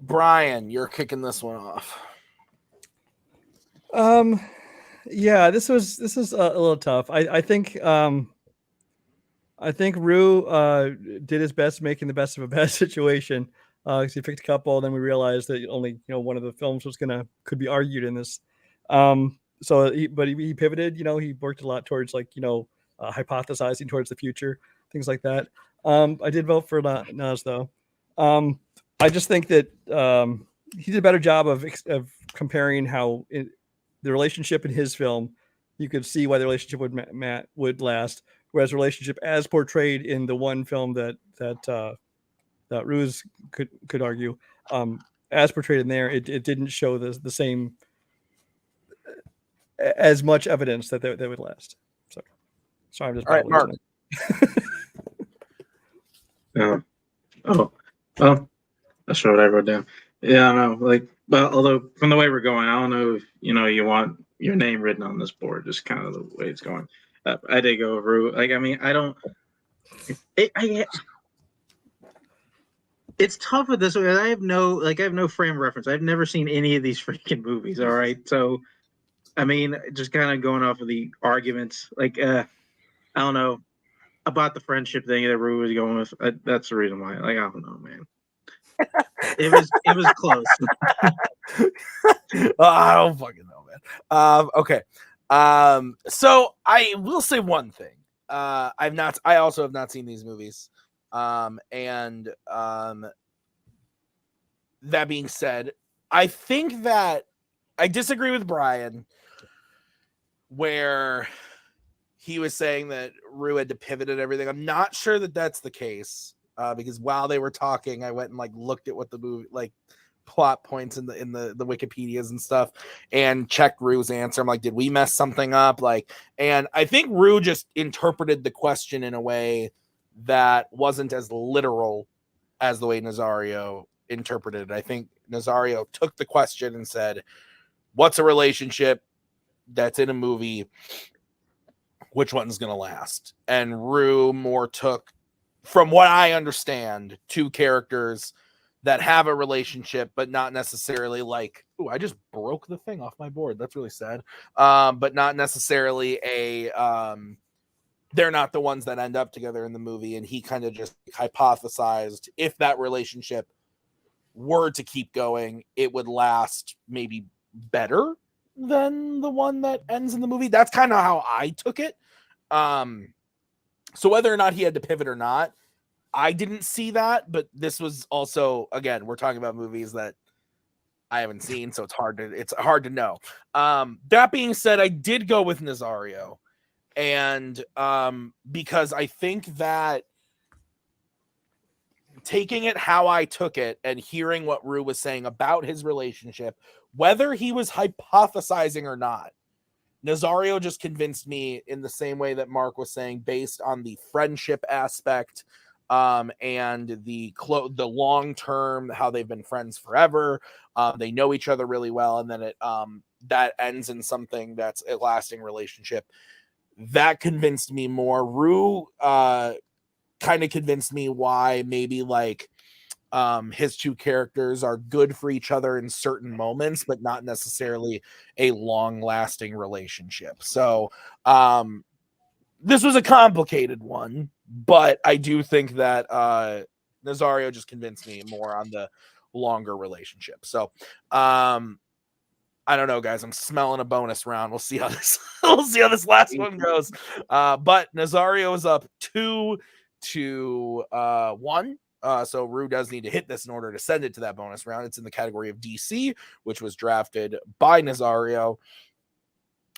Brian, you're kicking this one off. Yeah, this is a little tough. I think Rue did his best making the best of a bad situation. Because he picked a couple, then we realized that only one of the films could be argued in this. So he pivoted. He worked a lot towards hypothesizing towards the future, things like that. I did vote for Nas though. I just think that he did a better job of comparing how the relationship in his film, you could see why the relationship with Matt would last, whereas relationship as portrayed in the one film that Ruse could argue, as portrayed in there, it didn't show the same as much evidence that they would last. So sorry, I'm just all right, Mark. Well, that's what I wrote down. Yeah, I know. But although from the way we're going, I don't know if you want your name written on this board, just kind of the way it's going. I did go over. I mean, I don't. It's tough with this. I have no frame of reference. I've never seen any of these freaking movies. All right, so I mean, just kind of going off of the arguments, I don't know about the friendship thing that Rue was going with. That's the reason why. I don't know, man. It was close. I don't fucking know, man. Okay. So I will say one thing. I also have not seen these movies. And that being said, I think that I disagree with Brian where he was saying that Rue had to pivot and everything. I'm not sure that that's the case. Because while they were talking, I went and looked at what the movie plot points in the Wikipedias and stuff and checked Rue's answer. I'm like, did we mess something up? And I think Rue just interpreted the question in a way that wasn't as literal as the way Nazario interpreted it. I think Nazario took the question and said, what's a relationship that's in a movie? Which one's going to last? And Rue more took, from what I understand, two characters that have a relationship, but not necessarily I just broke the thing off my board. That's really sad. But not necessarily they're not the ones that end up together in the movie. And he kind of just hypothesized if that relationship were to keep going, it would last maybe better than the one that ends in the movie. That's kind of how I took it. So whether or not he had to pivot or not, I didn't see that, but this was also, again, we're talking about movies that I haven't seen, so it's hard to know. That being said, I did go with Nazario, and because I think that taking it how I took it and hearing what Rue was saying about his relationship, whether he was hypothesizing or not, Nazario just convinced me in the same way that Mark was saying, based on the friendship aspect, and the long term, how they've been friends forever. They know each other really well, and then that ends in something that's a lasting relationship. That convinced me more. Rue kind of convinced me why maybe like his two characters are good for each other in certain moments, but not necessarily a long-lasting relationship. So this was a complicated one, but I do think that Nazario just convinced me more on the longer relationship. So I don't know, guys. I'm smelling a bonus round. We'll see how this last one goes. But Nazario is up 2-1. So Rue does need to hit this in order to send it to that bonus round. It's in the category of DC, which was drafted by Nazario.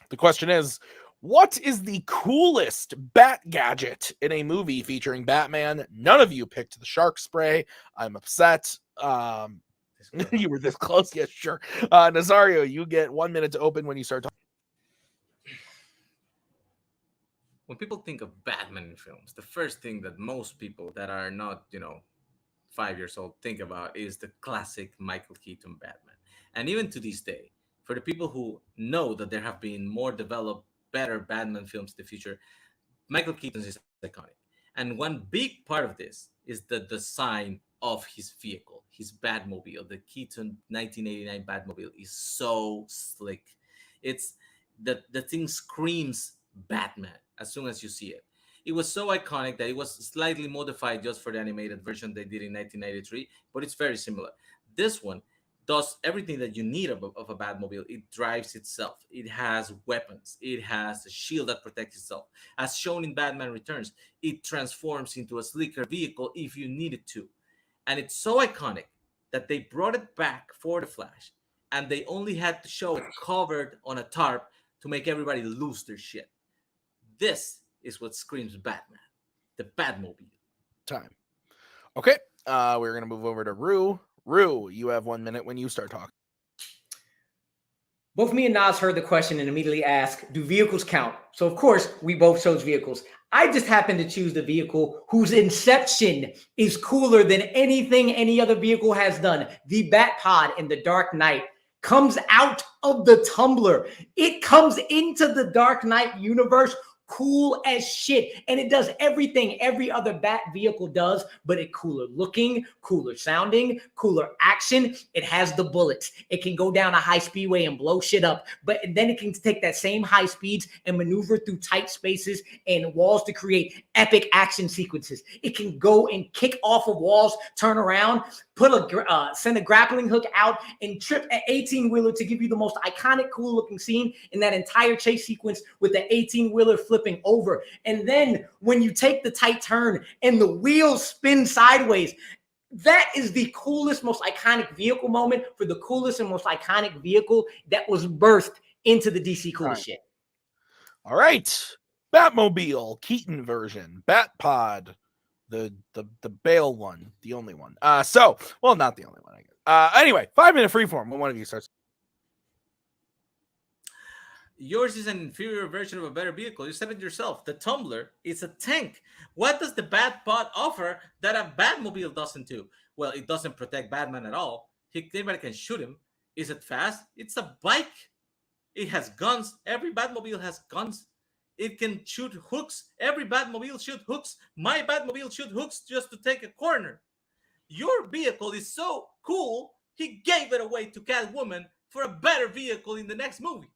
The question is, what is the coolest bat gadget in a movie featuring Batman? None of you picked the shark spray. I'm upset. You were this close. Yes, sure. Nazario, you get 1 minute to open when you start talking. When people think of Batman in films, the first thing that most people that are not, 5 years old think about is the classic Michael Keaton Batman. And even to this day, for the people who know that there have been more developed, better Batman films in the future, Michael Keaton is iconic. And one big part of this is the design of his vehicle, his Batmobile. The Keaton 1989 Batmobile is so slick. It's the thing screams Batman as soon as you see it. It was so iconic that it was slightly modified just for the animated version they did in 1993, but it's very similar. This one does everything that you need of a Batmobile. It drives itself. It has weapons. It has a shield that protects itself. As shown in Batman Returns, it transforms into a sleeker vehicle if you need it to. And it's so iconic that they brought it back for The Flash, and they only had to show it covered on a tarp to make everybody lose their shit. This is what screams Batman, the Batmobile. Time. Okay, we're going to move over to Rue. Rue, you have 1 minute when you start talking. Both me and Nas heard the question and immediately asked, do vehicles count? So, of course, we both chose vehicles. I just happened to choose the vehicle whose inception is cooler than anything any other vehicle has done. The Batpod in The Dark Knight comes out of the tumbler. It comes into the Dark Knight universe cool as shit, and it does everything every other Bat vehicle does, but it cooler looking, cooler sounding, cooler action. It has the bullets. It can go down a high speedway and blow shit up, but then it can take that same high speeds and maneuver through tight spaces and walls to create epic action sequences. It can go and kick off of walls, turn around, send a grappling hook out and trip an 18-wheeler to give you the most iconic, cool-looking scene in that entire chase sequence with the 18-wheeler flipping over. And then when you take the tight turn and the wheels spin sideways, that is the coolest, most iconic vehicle moment for the coolest and most iconic vehicle that was birthed into the DC coolest shit. All right. Batmobile, Keaton version, Batpod, the Bale one, the only one. Not the only one, I guess. Anyway, 5 minute freeform when one of you starts. Yours is an inferior version of a better vehicle. You said it yourself. The Tumbler is a tank. What does the Batpod offer that a Batmobile doesn't do? Well, it doesn't protect Batman at all. Anybody can shoot him. Is it fast? It's a bike. It has guns. Every Batmobile has guns. It can shoot hooks. Every Batmobile shoots hooks. My Batmobile shoots hooks just to take a corner. Your vehicle is so cool, he gave it away to Catwoman for a better vehicle in the next movie.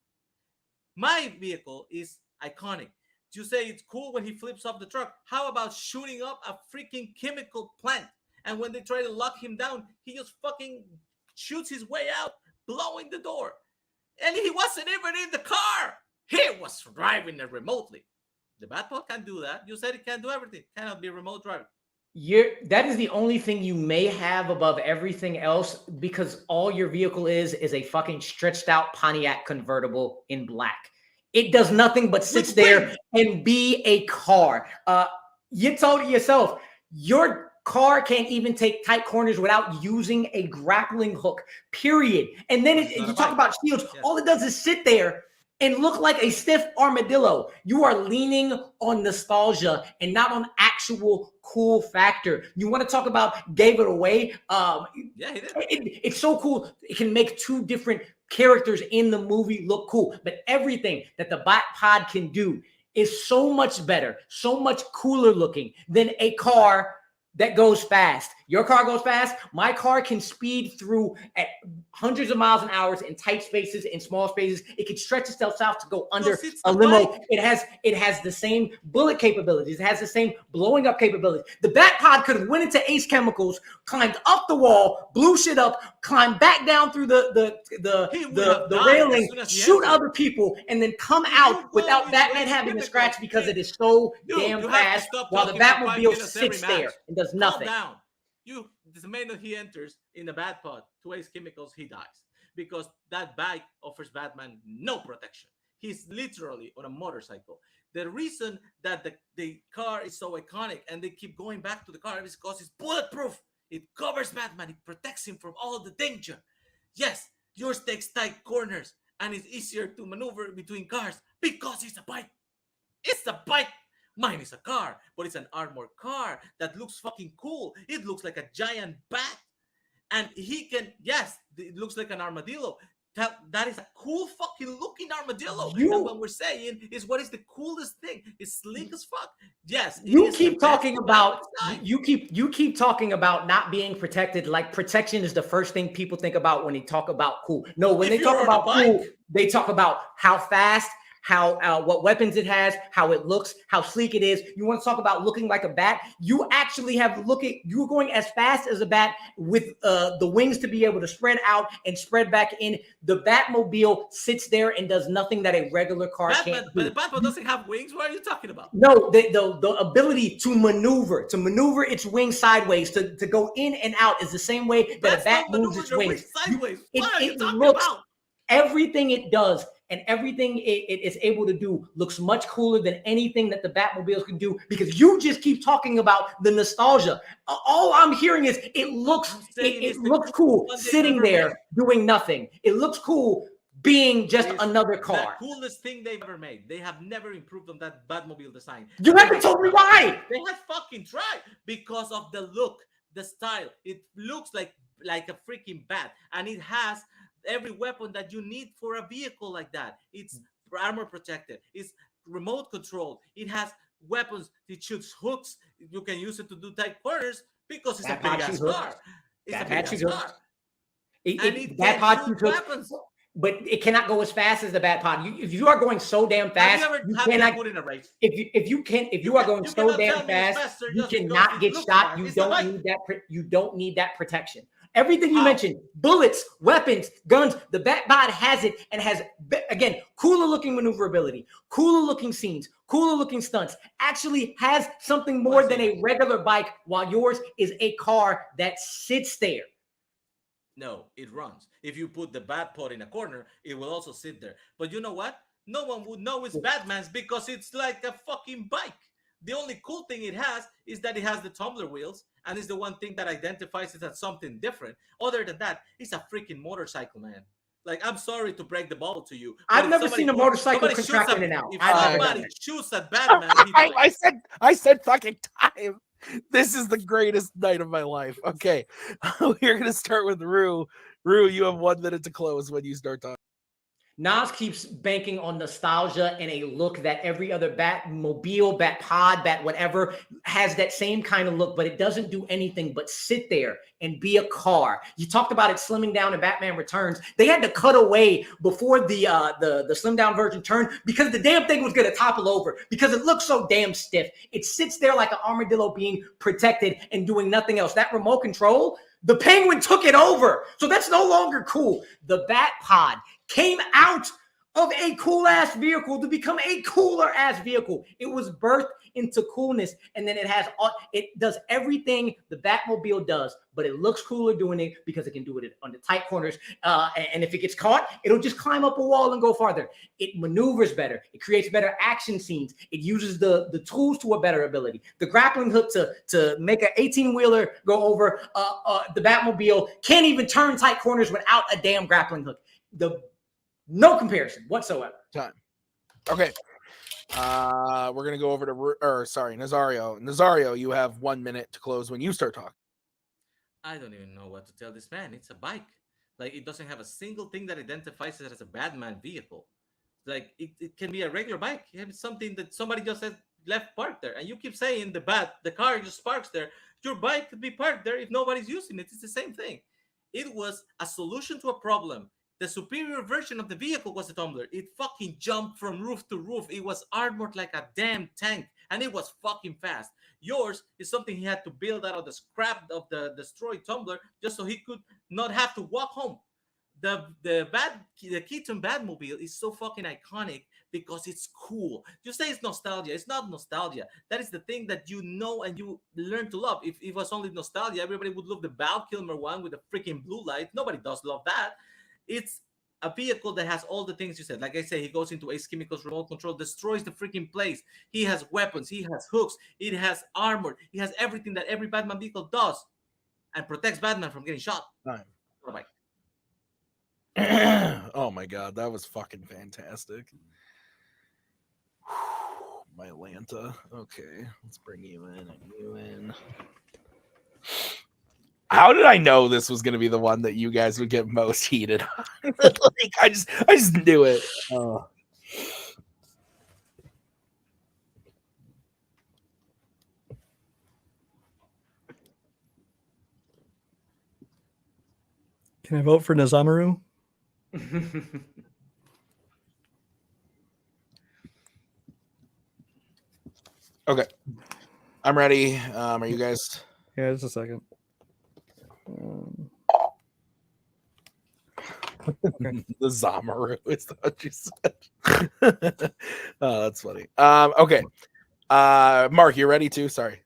My vehicle is iconic. You say it's cool when he flips off the truck. How about shooting up a freaking chemical plant? And when they try to lock him down, he just fucking shoots his way out, blowing the door. And he wasn't even in the car. He was driving it remotely. The Batpod can't do that. You said it can't do everything. Cannot be remote driving. That is the only thing you may have above everything else, because all your vehicle is a fucking stretched out Pontiac convertible in black. It does nothing but sits there and be a car. You told it yourself. Your car can't even take tight corners without using a grappling hook, period. And then you talk about shields. Yes. All it does is sit there and look like a stiff armadillo. You are leaning on nostalgia and not on actual cool factor. You want to talk about gave it away? Yeah, he did. It's so cool. It can make two different characters in the movie look cool, but everything that the Bat Pod can do is so much better, so much cooler looking than a car that goes fast. Your car goes fast. My car can speed through at hundreds of miles an hour in tight spaces, in small spaces. It can stretch itself out to go under a limo. Bike. It has the same bullet capabilities. It has the same blowing up capabilities. The Bat Pod could have went into Ace Chemicals, climbed up the wall, blew shit up, climbed back down through the railing, shoot other people, and then come out without Batman having to scratch because it is so damn fast while the Batmobile sits there and does nothing. Calm down. The minute he enters in the Bat Pod to Ace Chemicals, he dies because that bike offers Batman no protection. He's literally on a motorcycle. The reason that the car is so iconic and they keep going back to the car is because it's bulletproof. It covers Batman. It protects him from all the danger. Yes, yours takes tight corners and it's easier to maneuver between cars because it's a bike. It's a bike. Mine is a car, but it's an armored car that looks fucking cool. It looks like a giant bat. And he can, yes, it looks like an armadillo. That is a cool fucking looking armadillo. And what we're saying is what is the coolest thing? It's sleek as fuck. Yes. You keep talking about not being protected. Like protection is the first thing people think about when they talk about cool. No, when they talk about cool, they talk about how fast, how what weapons it has, how it looks, how sleek it is. You want to talk about looking like a bat? You actually you're going as fast as a bat with the wings to be able to spread out and spread back in. The Batmobile sits there and does nothing that a regular car can't do. But the Batmobile doesn't have wings. What are you talking about? No, the ability to maneuver its wings sideways, to go in and out is the same way that a bat moves its wings. Sideways. What are you talking about? Everything it does and everything it is able to do looks much cooler than anything that the Batmobiles can do because you just keep talking about the nostalgia. All I'm hearing is it looks cool sitting there doing nothing. It looks cool being just another car. The coolest thing they've ever made. They have never improved on that Batmobile design. You haven't told me why. They have fucking tried because of the look, the style. It looks like a freaking bat, and it has every weapon that you need for a vehicle like that. It's armor protected. It's remote controlled. It has weapons. It shoots hooks. You can use it to do tight corners because it's a big ass car. It's a big ass car. It can shoot weapons. But it cannot go as fast as the Bat Pod. If you are going so damn fast, you cannot put in a race. If you are going so damn fast, you cannot get shot. You don't need that protection. Everything you mentioned, bullets, weapons, guns, the Bat Pod has it and has, again, cooler looking maneuverability, cooler looking scenes, cooler looking stunts, actually has something more than a regular bike while yours is a car that sits there. No, it runs. If you put the Bat Pod in a corner, it will also sit there. But you know what? No one would know it's Batman's because it's like a fucking bike. The only cool thing it has is that it has the tumbler wheels, and it's the one thing that identifies it as something different. Other than that, it's a freaking motorcycle, man. Like, I'm sorry to break the bubble to you. I've never seen a motorcycle contract in and out. If somebody shoots at Batman, I said fucking time. This is the greatest night of my life. Okay, we're gonna start with Rue. Rue, you have 1 minute to close when you start talking. Nas keeps banking on nostalgia and a look that every other Batmobile, Bat Pod, Bat whatever has that same kind of look, but it doesn't do anything but sit there and be a car. You talked about it slimming down in Batman Returns. They had to cut away before the slim down version turned because the damn thing was going to topple over because it looks so damn stiff. It sits there like an armadillo being protected and doing nothing else. That remote control, the Penguin took it over. So that's no longer cool. The Bat Pod came out of a cool ass vehicle to become a cooler ass vehicle. It was birthed into coolness, and then it does everything the Batmobile does, but it looks cooler doing it because it can do it on the tight corners. And if it gets caught, it'll just climb up a wall and go farther. It maneuvers better. It creates better action scenes. It uses the tools to a better ability. The grappling hook to make an 18-wheeler go over the Batmobile can't even turn tight corners without a damn grappling hook. No comparison whatsoever. Time. Okay. We're gonna go over to Nazario. Nazario, you have 1 minute to close when you start talking. I don't even know what to tell this man. It's a bike. Like, it doesn't have a single thing that identifies it as a Batman vehicle. Like, it can be a regular bike. It can be something that somebody just had left parked there. And you keep saying the car just parks there. Your bike could be parked there if nobody's using it. It's the same thing. It was a solution to a problem. The superior version of the vehicle was the tumbler. It fucking jumped from roof to roof. It was armored like a damn tank, and it was fucking fast. Yours is something he had to build out of the scrap of the destroyed tumbler just so he could not have to walk home. The Keaton Batmobile is so fucking iconic because it's cool. You say it's nostalgia. It's not nostalgia. That is the thing that you know and you learn to love. If it was only nostalgia, everybody would love the Val Kilmer one with the freaking blue light. Nobody does love that. It's a vehicle that has all the things you said. Like I say, he goes into Ace Chemical's remote control, destroys the freaking place. He has weapons. He has hooks. It has armor. He has everything that every Batman vehicle does and protects Batman from getting shot. Time. Bye. Oh my god, that was fucking fantastic. My Atlanta. Okay, let's bring you in and you in. How did I know this was going to be the one that you guys would get most heated on? Like, I just knew it. Oh. Can I vote for Nazamaru? Okay, I'm ready. Are you guys? Yeah, just a second. Okay. The Zamaru is that what you said? Oh, that's funny. Okay. Mark, you ready too? Sorry.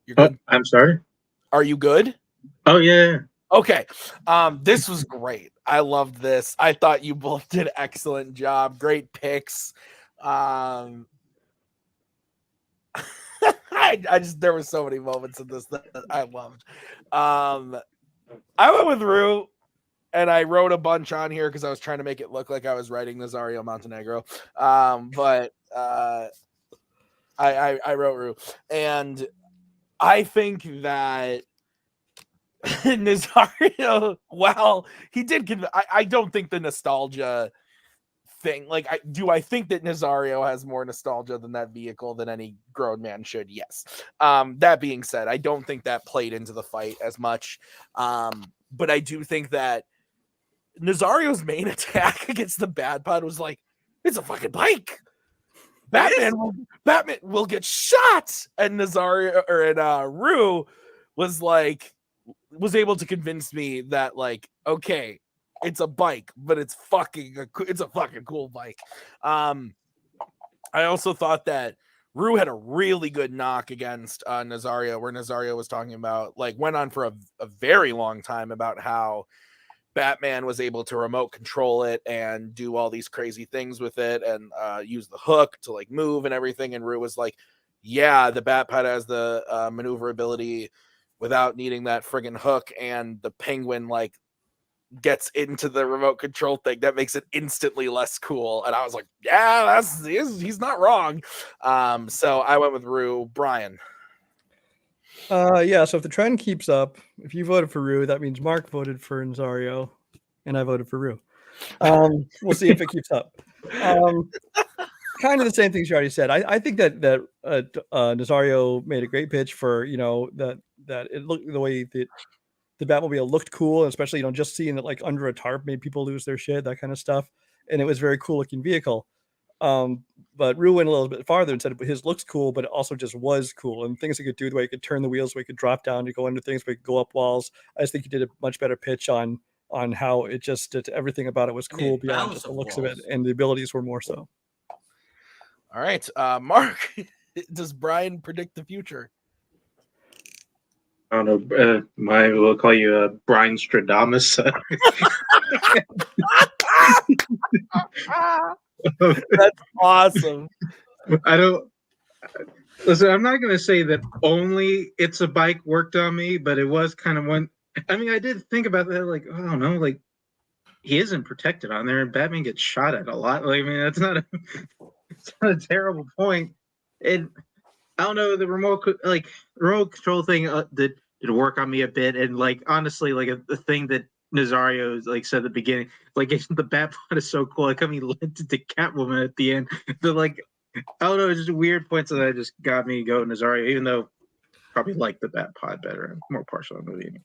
You're good. I'm sorry. Are you good? Oh yeah. Okay. This was great. I loved this. I thought you both did an excellent job. Great picks. I just there were so many moments in this that I loved. I went with Rue, and I wrote a bunch on here because I was trying to make it look like I was writing Nazario Montenegro. But I wrote Rue, and I think that Nazario, well, he did. I don't think the nostalgia thing. Like, I think that Nazario has more nostalgia than that vehicle than any grown man should. Yes. That being said, I don't think that played into the fight as much. But I do think that Nazario's main attack against the Bad Pod was like, it's a fucking bike. Batman will get shot, and Nazario Rue was able to convince me that, like, okay, it's a bike, but it's a fucking cool bike. I also thought that Rue had a really good knock against Nazario, where Nazario was talking about, like, went on for a very long time about how Batman was able to remote control it and do all these crazy things with it and use the hook to, like, move and everything. And Rue was like, yeah, the Batpod has the maneuverability without needing that friggin' hook, and the Penguin, like, gets into the remote control thing that makes it instantly less cool. And I was like, yeah, he's not wrong. So I went with Rue. Brian. Yeah, so if the trend keeps up, if you voted for Rue, that means Mark voted for Nazario, and I voted for Rue. We'll see if it keeps up. Kind of the same things you already said. I think that Nazario made a great pitch for, that it looked the way that the Batmobile looked cool, especially, just seeing it like under a tarp made people lose their shit, that kind of stuff. And it was a very cool looking vehicle. But Rue went a little bit farther and said his looks cool, but it also just was cool. And things he could do, the way he could turn the wheels, the way he could drop down to go into things, where he could go up walls. I just think he did a much better pitch on how it just everything about it was cool beyond just the looks of it, and the abilities were more so. All right, Mark, does Brian predict the future? I don't know. We'll call you Brian Stradamus. That's awesome. I don't listen. I'm not going to say that only It's a Bike worked on me, but it was kind of one. I mean, I did think about that. Like, I don't know. Like, he isn't protected on there, and Batman gets shot at a lot. Like, I mean, that's not a it's not a terrible point. And I don't know, the remote control thing did work on me a bit. And like honestly, like the thing that Nazario like said at the beginning, like the bat pod is so cool. Like how he led to Catwoman at the end. The like I don't know, just weird points that just got me going Nazario, even though probably like the bat pod better. I'm more partial on the movie.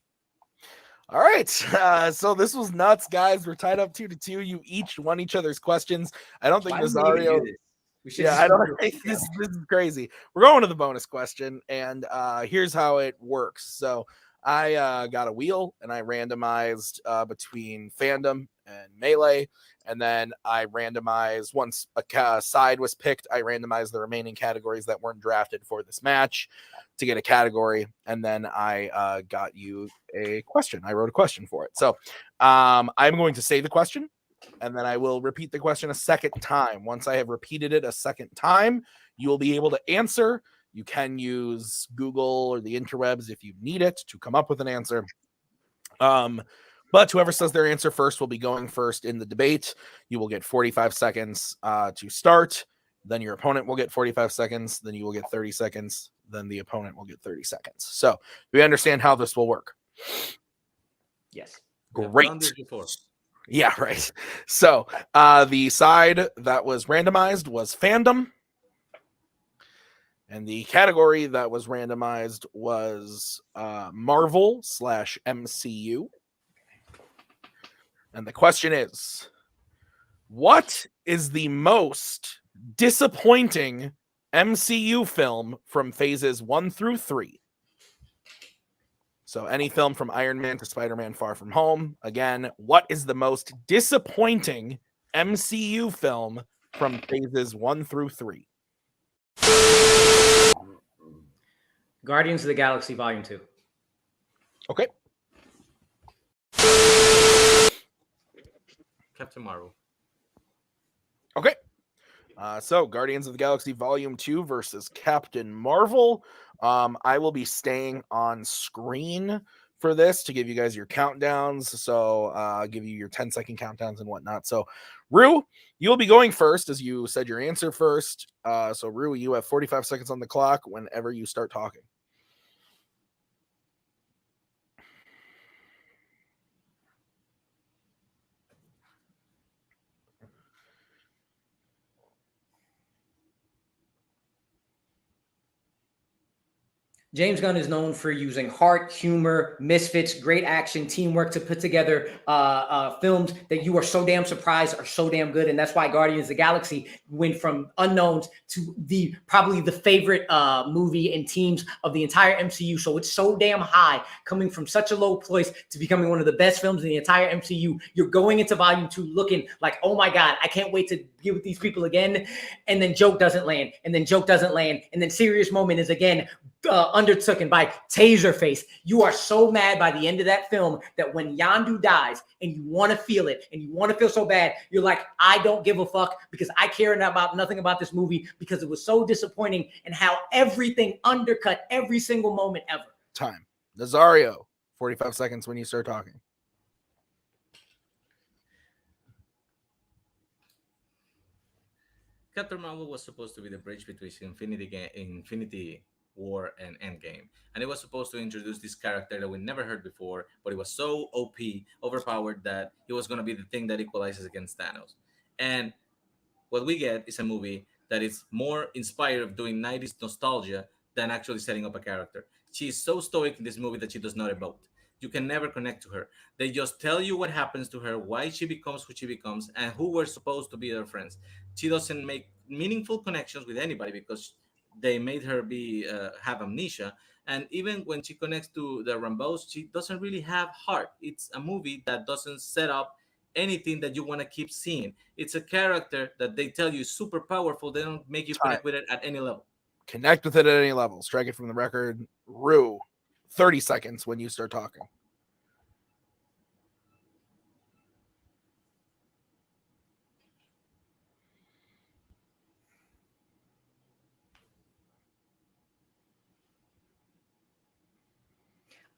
All right. So this was nuts, guys. We're tied up 2-2. You each won each other's questions. I don't think Why did we even Nazario. do this? We should Yeah, just I don't do think it. this is crazy. We're going to the bonus question, and here's how it works. So I got a wheel, and I randomized between Fandom and Melee, and then I randomized once a side was picked. I randomized the remaining categories that weren't drafted for this match to get a category, and then I got you a question. I wrote a question for it. So I'm going to say the question, and then I will repeat the question a second time. Once I have repeated it a second time, you will be able to answer. You can use Google or the interwebs if you need it to come up with an answer. But whoever says their answer first will be going first in the debate. You will get 45 seconds to start. Then your opponent will get 45 seconds. Then you will get 30 seconds. Then the opponent will get 30 seconds. So we understand how this will work. Yes. Great. Done this before. Yeah, right. So the side that was randomized was Fandom. And the category that was randomized was Marvel/MCU. And the question is, what is the most disappointing MCU film from phases 1 through 3? So any film from Iron Man to Spider-Man Far From Home. Again, what is the most disappointing MCU film from phases 1 through 3? Guardians of the Galaxy Volume 2. Okay. Captain Marvel. Okay. So Guardians of the Galaxy Volume 2 versus Captain Marvel. I will be staying on screen for this to give you guys your countdowns. So give you your 10-second countdowns and whatnot. So Rue, you'll be going first as you said your answer first. So Rue, you have 45 seconds on the clock whenever you start talking. James Gunn is known for using heart, humor, misfits, great action, teamwork to put together films that you are so damn surprised are so damn good. And that's why Guardians of the Galaxy went from unknowns to probably the favorite movie and teams of the entire MCU. So it's so damn high, coming from such a low place to becoming one of the best films in the entire MCU. You're going into Volume 2 looking like, oh my God, I can't wait to be with these people again. And then joke doesn't land, and then joke doesn't land, and then serious moment is again undertaken by Taserface. You are so mad by the end of that film that when Yondu dies and you want to feel it and you want to feel so bad, you're like, I don't give a fuck because I care about nothing about this movie because it was so disappointing and how everything undercut every single moment ever. Time. Nazario, 45 seconds when you start talking. Captain Marvel was supposed to be the bridge between Infinity War and Endgame, and it was supposed to introduce this character that we never heard before, but it was so OP, overpowered, that it was going to be the thing that equalizes against Thanos. And what we get is a movie that is more inspired of doing 90s nostalgia than actually setting up a character. She's so stoic in this movie that she does not emote. You can never connect to her. They just tell you what happens to her, why she becomes who she becomes, and who were supposed to be her friends. She doesn't make meaningful connections with anybody because they made her be have amnesia. And even when she connects to the Rambos, she doesn't really have heart. It's a movie that doesn't set up anything that you want to keep seeing. It's a character that they tell you is super powerful. They don't make you connect with it at any level. Connect with it at any level. Strike it from the record. Rue, 30 seconds when you start talking.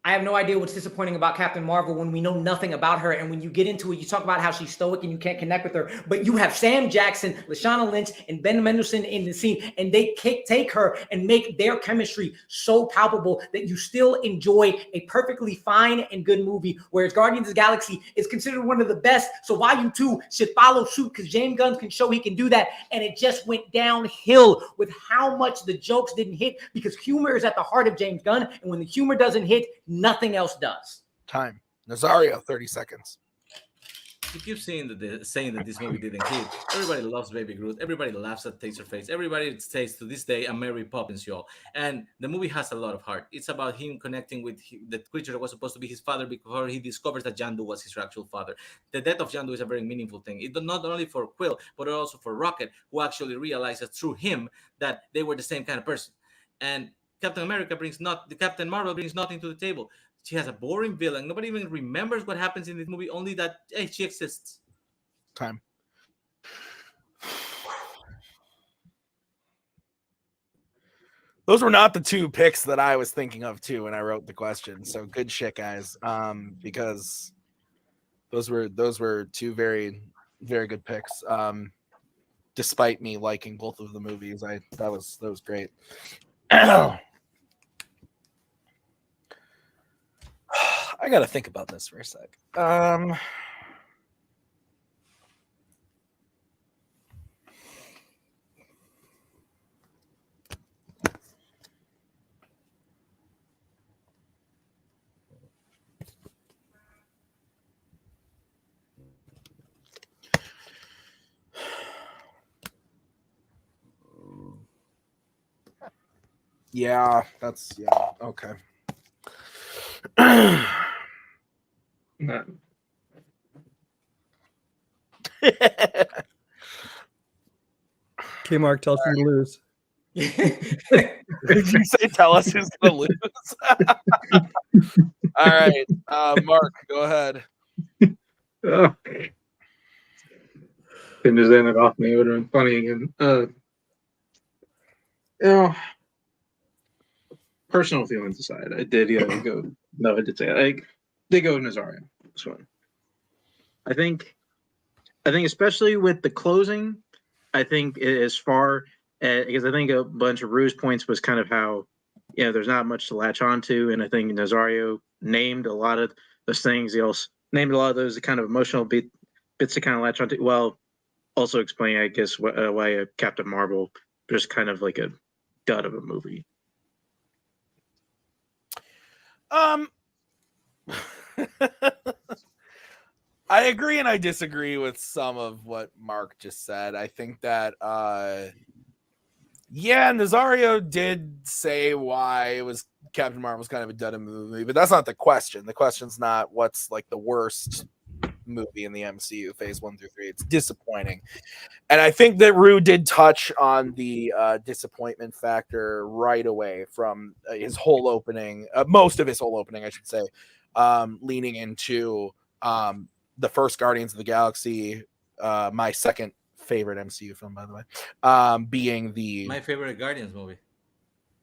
I have no idea what's disappointing about Captain Marvel when we know nothing about her. And when you get into it, you talk about how she's stoic and you can't connect with her. But you have Sam Jackson, Lashana Lynch, and Ben Mendelsohn in the scene, and they take her and make their chemistry so palpable that you still enjoy a perfectly fine and good movie. Whereas Guardians of the Galaxy is considered one of the best. So Volume 2 should follow suit because James Gunn can show he can do that. And it just went downhill with how much the jokes didn't hit, because humor is at the heart of James Gunn. And when the humor doesn't hit, nothing else does. Time. Nazario, 30 seconds. You keep saying that this movie didn't hit. Everybody loves Baby Groot. Everybody laughs at Taserface. Everybody says to this day, "I'm Mary Poppins, y'all." And the movie has a lot of heart. It's about him connecting with the creature that was supposed to be his father before he discovers that Jandu was his actual father. The death of Jandu is a very meaningful thing. It not only for Quill, but also for Rocket, who actually realizes through him that they were the same kind of person. And Captain Marvel brings nothing to the table. She has a boring villain. Nobody even remembers what happens in this movie, only that, hey, she exists. Time. Those were not the two picks that I was thinking of too when I wrote the question. So good shit, guys. Because those were two very, very good picks. Despite me liking both of the movies, that was great. I got to think about this for a sec. Yeah, okay. Okay, Mark, tell us who to lose. Did you say tell us who's gonna lose? All right, Mark, go ahead. Oh. Couldn't just end it off me. It would have been funny again. Personal feelings aside, I did go. No, I did say it. They go Nazario. This one. I think especially with the closing, I think as far because I think a bunch of Rue's points was kind of how there's not much to latch onto, and I think Nazario named a lot of those things. He also named a lot of those kind of emotional bits to kind of latch onto. Well, also explaining, I guess, why Captain Marvel just kind of like a dud of a movie. I agree and I disagree with some of what Mark just said. I think that Nazario did say why it was Captain Marvel was kind of a dud of a movie, but that's not the question. The question's not what's like the worst movie in the MCU phase 1 through 3. It's disappointing. And I think that Rue did touch on the disappointment factor right away from his whole opening, most of his whole opening, I should say, leaning into the first Guardians of the Galaxy, my second favorite MCU film, by the way, being my favorite Guardians movie.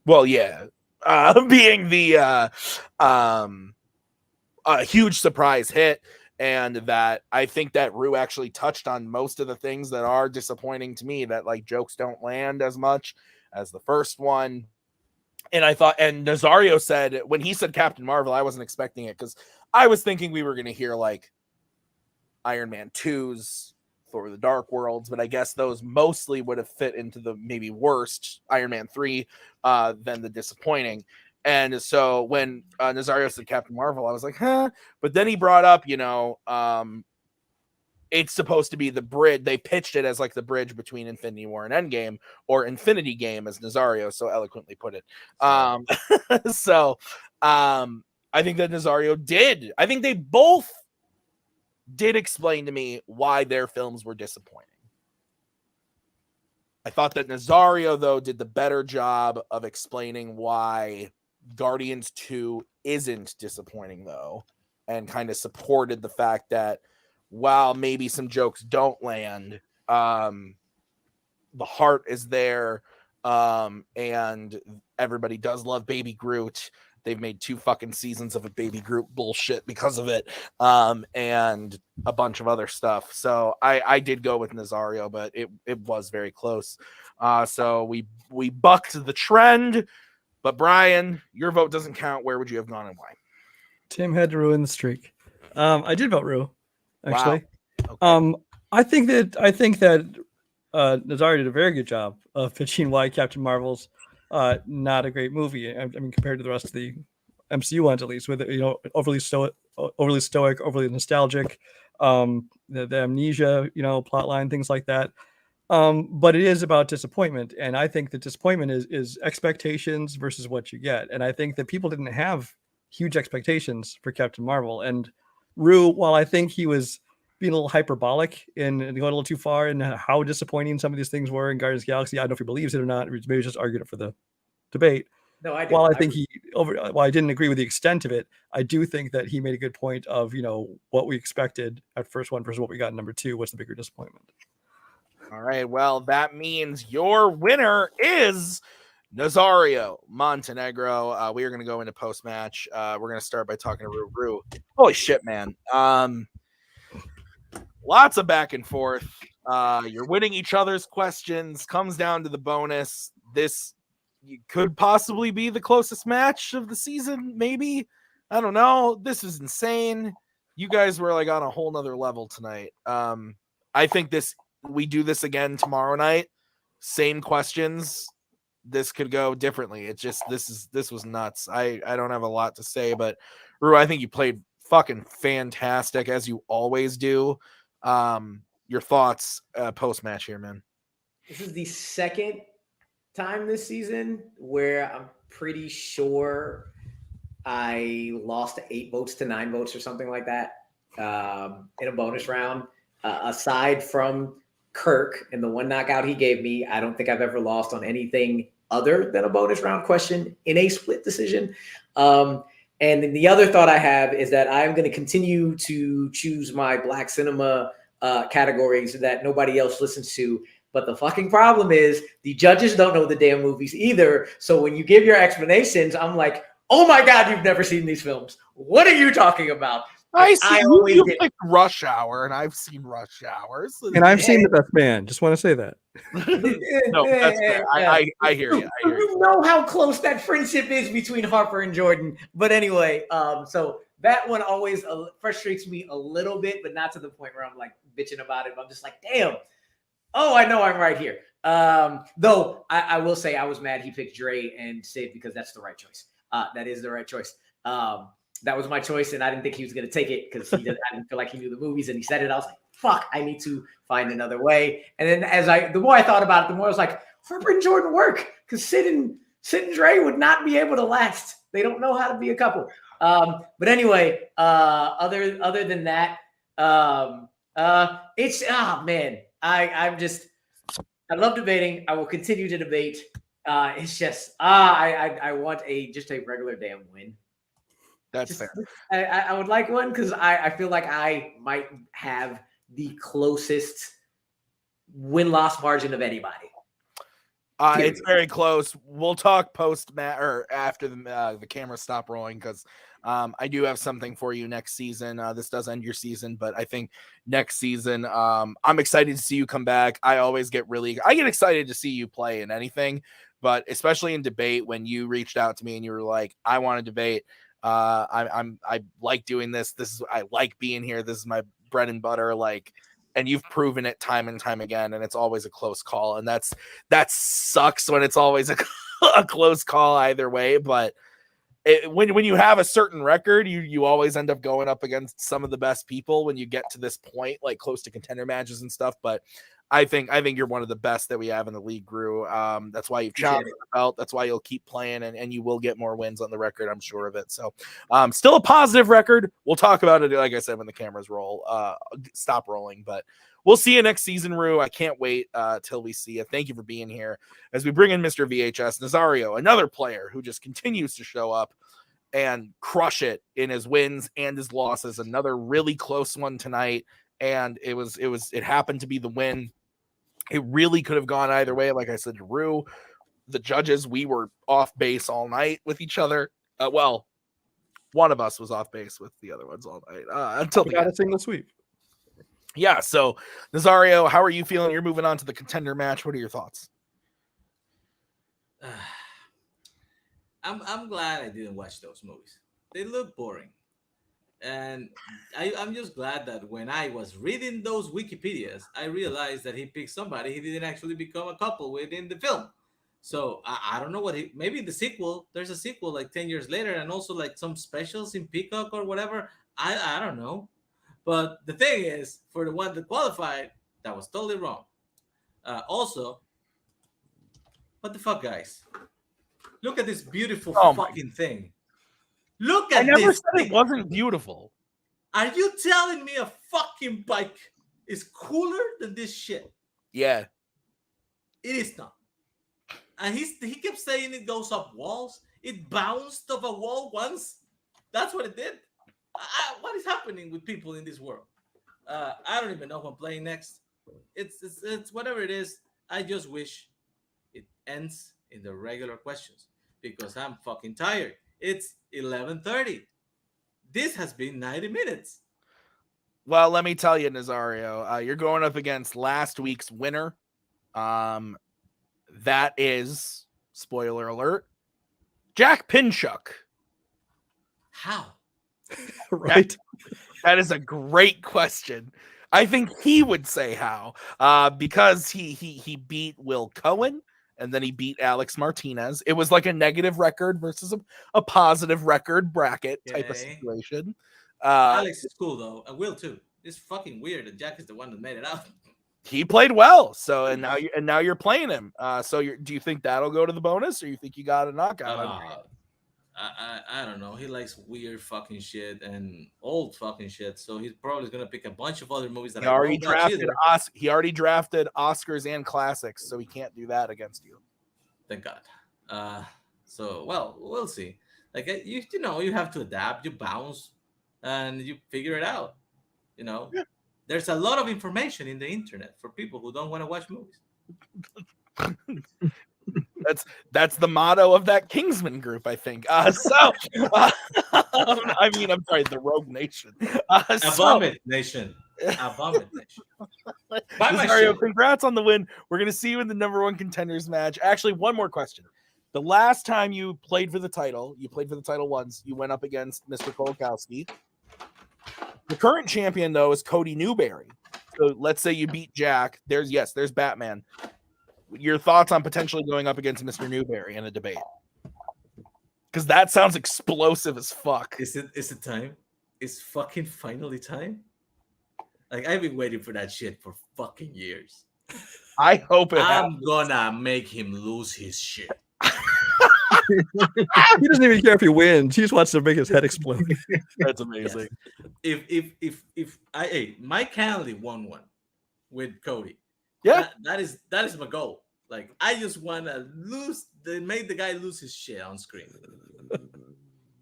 Well, yeah, being the huge surprise hit. And that I think that Rue actually touched on most of the things that are disappointing to me, that like jokes don't land as much as the first one. And I thought, and Nazario said, when he said Captain Marvel, I wasn't expecting it because I was thinking we were going to hear like Iron Man 2's Thor the Dark Worlds, but I guess those mostly would have fit into the maybe worst Iron Man 3 than the disappointing. And so when Nazario said Captain Marvel, I was like, huh. But then he brought up, it's supposed to be the bridge. They pitched it as like the bridge between Infinity War and Endgame, or Infinity Game, as Nazario so eloquently put it. So I think that Nazario did. I think they both did explain to me why their films were disappointing. I thought that Nazario, though, did the better job of explaining why Guardians 2 isn't disappointing, though, and kind of supported the fact that while maybe some jokes don't land, the heart is there, and everybody does love Baby Groot, they've made 2 fucking seasons of a baby group bullshit because of it, and a bunch of other stuff. So I did go with Nazario, but it was very close. So we bucked the trend. But Brian, your vote doesn't count. Where would you have gone and why? Tim had to ruin the streak. I did vote Rue, actually. Wow. Okay. I think that Nazario did a very good job of pitching why Captain Marvel's not a great movie. I mean, compared to the rest of the MCU ones, at least, with overly stoic, overly nostalgic, the amnesia, plot line, things like that. But it is about disappointment, and I think that disappointment is expectations versus what you get. And I think that people didn't have huge expectations for Captain Marvel. And Rue, while I think he was being a little hyperbolic and going a little too far in how disappointing some of these things were in Guardians of the Galaxy, I don't know if he believes it or not. Maybe just argued it for the debate. No, I do. While I didn't agree with the extent of it, I do think that he made a good point of what we expected at first one versus what we got in number 2. What's the bigger disappointment? All right. Well, that means your winner is Nazario Montenegro. We are going to go into post match. We're going to start by talking to Rue. Holy shit, man. Lots of back and forth. You're winning each other's questions. Comes down to the bonus. This could possibly be the closest match of the season. Maybe. I don't know. This is insane. You guys were like on a whole nother level tonight. I think we do this again tomorrow night. Same questions. This could go differently. It's just this was nuts. I don't have a lot to say, but Rue, I think you played fucking fantastic as you always do. Your thoughts post match here, man. This is the second time this season where I'm pretty sure I lost 8 votes to 9 votes or something like that in a bonus round. Aside from Kirk and the one knockout he gave me, I don't think I've ever lost on anything other than a bonus round question in a split decision. And then the other thought I have is that I'm going to continue to choose my Black cinema categories that nobody else listens to. But the fucking problem is the judges don't know the damn movies either. So when you give your explanations, I'm like, oh my God, you've never seen these films. What are you talking about? I you picked Rush Hour, and I've seen Rush Hour. So and I've seen The Best Man. Just want to say that. No, that's fair. I hear you. You know how close that friendship is between Harper and Jordan. But anyway, so that one always frustrates me a little bit, but not to the point where I'm like bitching about it. But I'm just like, damn. Oh, I know I'm right here. Though I will say I was mad he picked Dre and Sid because that's the right choice. That is the right choice. That was my choice, and I didn't think he was going to take it because I didn't feel like he knew the movies, and he said it. I was like, fuck, I need to find another way. And then the more I thought about it, the more I was like, Harper and Jordan work because Sid and Dre would not be able to last. They don't know how to be a couple. But anyway, other than that, it's man. I love debating. I will continue to debate. It's just I want just a regular damn win. That's fair. I would like one because I feel like I might have the closest win-loss margin of anybody. It's very close. We'll talk post match or after the cameras stop rolling because I do have something for you next season. This does end your season, but I think next season I'm excited to see you come back. I get excited to see you play in anything, but especially in debate when you reached out to me and you were like, I want to debate. I like doing this. I like being here. This is my bread and butter. And you've proven it time and time again. And it's always a close call. And that sucks when it's always a close call either way. But when you have a certain record, you always end up going up against some of the best people when you get to this point, like close to contender matches and stuff. But I think you're one of the best that we have in the league, Gru. That's why you've challenged the belt. That's why you'll keep playing, and you will get more wins on the record. I'm sure of it. So, still a positive record. We'll talk about it, like I said, when the cameras stop rolling. But we'll see you next season, Rue. I can't wait till we see you. Thank you for being here as we bring in Mr. VHS Nazario, another player who just continues to show up and crush it in his wins and his losses. Another really close one tonight, and it happened to be the win. It really could have gone either way. Like I said to Rue, the judges, we were off base all night with each other. Well, one of us was off base with the other ones all night until We the got end. a single sweep. Yeah. So Nazario, how are you feeling? You're moving on to the contender match. What are your thoughts? I'm glad I didn't watch those movies. They look boring. And I'm just glad that when I was reading those Wikipedias, I realized that he picked somebody he didn't actually become a couple with in the film. So I don't know what maybe the sequel, there's a sequel like 10 years later, and also like some specials in Peacock or whatever. I don't know. But the thing is, for the one that qualified, that was totally wrong. Also, what the fuck, guys? Look at this beautiful fucking thing. Look I at never this said thing. it wasn't beautiful. Are you telling me a fucking bike is cooler than this shit? Yeah. It is not. And he kept saying it goes up walls. It bounced off a wall once. That's what it did. What is happening with people in this world? I don't even know who I'm playing next. It's whatever it is. I just wish it ends in the regular questions because I'm fucking tired. It's 11:30. This has been 90 minutes. Well, let me tell you, Nazario, you're going up against last week's winner. That is, spoiler alert, Jack Pinchuk. How? Right. That is a great question. I think he would say how, because he beat Will Cohen and then he beat Alex Martinez. It was like a negative record versus a positive record bracket type of Okay. situation. Alex is cool though. I will too. It's fucking weird that Jack is the one that made it out. He played well, so and now you're playing him. Do you think that'll go to the bonus, or you think you got a knockout? I don't know. He likes weird fucking shit and old fucking shit. So he's probably gonna pick a bunch of other movies that He I already won't watch either. He already drafted Oscars and classics, so he can't do that against you. Thank God. So well, we'll see. Like you know, you have to adapt. You bounce, and you figure it out. You know, Yeah. There's a lot of information in the internet for people who don't want to watch movies. That's the motto of that Kingsman group, I think. I'm sorry, the Rogue Nation. Abomination. Abomination. Buy my Nazario, shit. congrats on the win. We're gonna see you in the #1 contenders match. Actually, one more question. The last time you played for the title once. You went up against Mr. Kolakowski. The current champion, though, is Cody Newberry. So let's say you beat Jack. There's Batman. Your thoughts on potentially going up against Mr. Newberry in a debate? Because that sounds explosive as fuck. Is it time? It's fucking finally time? Like, I've been waiting for that shit for fucking years. I hope it I'm happens. gonna make him lose his shit. He doesn't even care if he wins. He just wants to make his head explode. That's amazing. Yes. If Mike Kennedy won one with Cody, Yeah, that is my goal. Like, I just want to make the guy lose his shit on screen.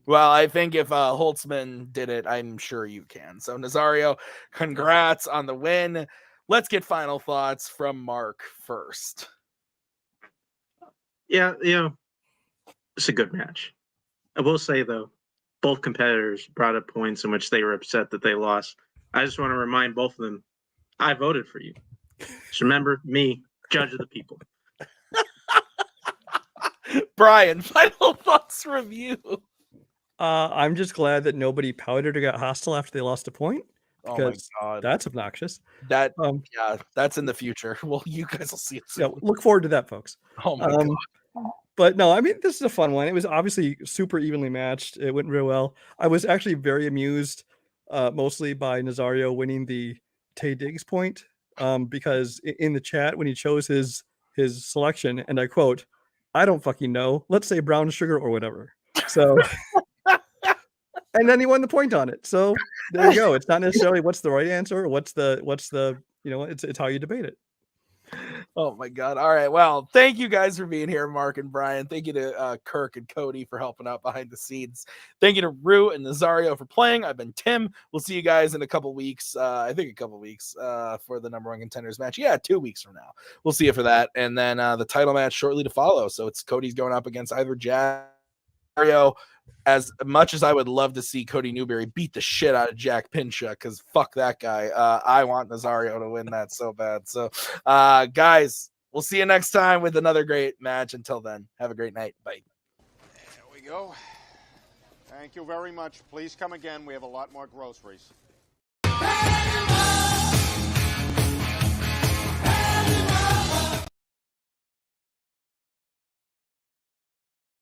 Well, I think if Holtzman did it, I'm sure you can. So Nazario, congrats on the win. Let's get final thoughts from Mark first. Yeah, it's a good match. I will say though, both competitors brought up points in which they were upset that they lost. I just want to remind both of them, I voted for you. Just remember me, judge of the people. Brian, final thoughts from you. I'm just glad that nobody pouted or got hostile after they lost a point. Oh my Because god, that's obnoxious. that that's in the future. Well, you guys will see it soon. Yeah, look forward to that, folks. Oh my god. But no, I mean, this is a fun one. It was obviously super evenly matched. It went real well. I was actually very amused, mostly by Nazario winning the Tay Diggs point, because in the chat when he chose his selection, and I quote, "I don't fucking know. Let's say brown sugar or whatever." So, and then he won the point on it. So there you go. It's not necessarily what's the right answer or what's the it's how you debate it. Oh my god. All right. Well, thank you guys for being here, Mark and Brian. Thank you to Kirk and Cody for helping out behind the scenes. Thank you to Rue and Nazario for playing. I've been Tim. We'll see you guys in a couple weeks. I think a couple weeks for the #1 contenders match. Yeah, 2 weeks from now. We'll see you for that. And then the title match shortly to follow. So it's Cody's going up against either Jack Nazario, as much as I would love to see Cody Newberry beat the shit out of Jack Pincha, because fuck that guy. I want Nazario to win that so bad. So, guys, we'll see you next time with another great match. Until then, have a great night. Bye. There we go. Thank you very much. Please come again. We have a lot more groceries.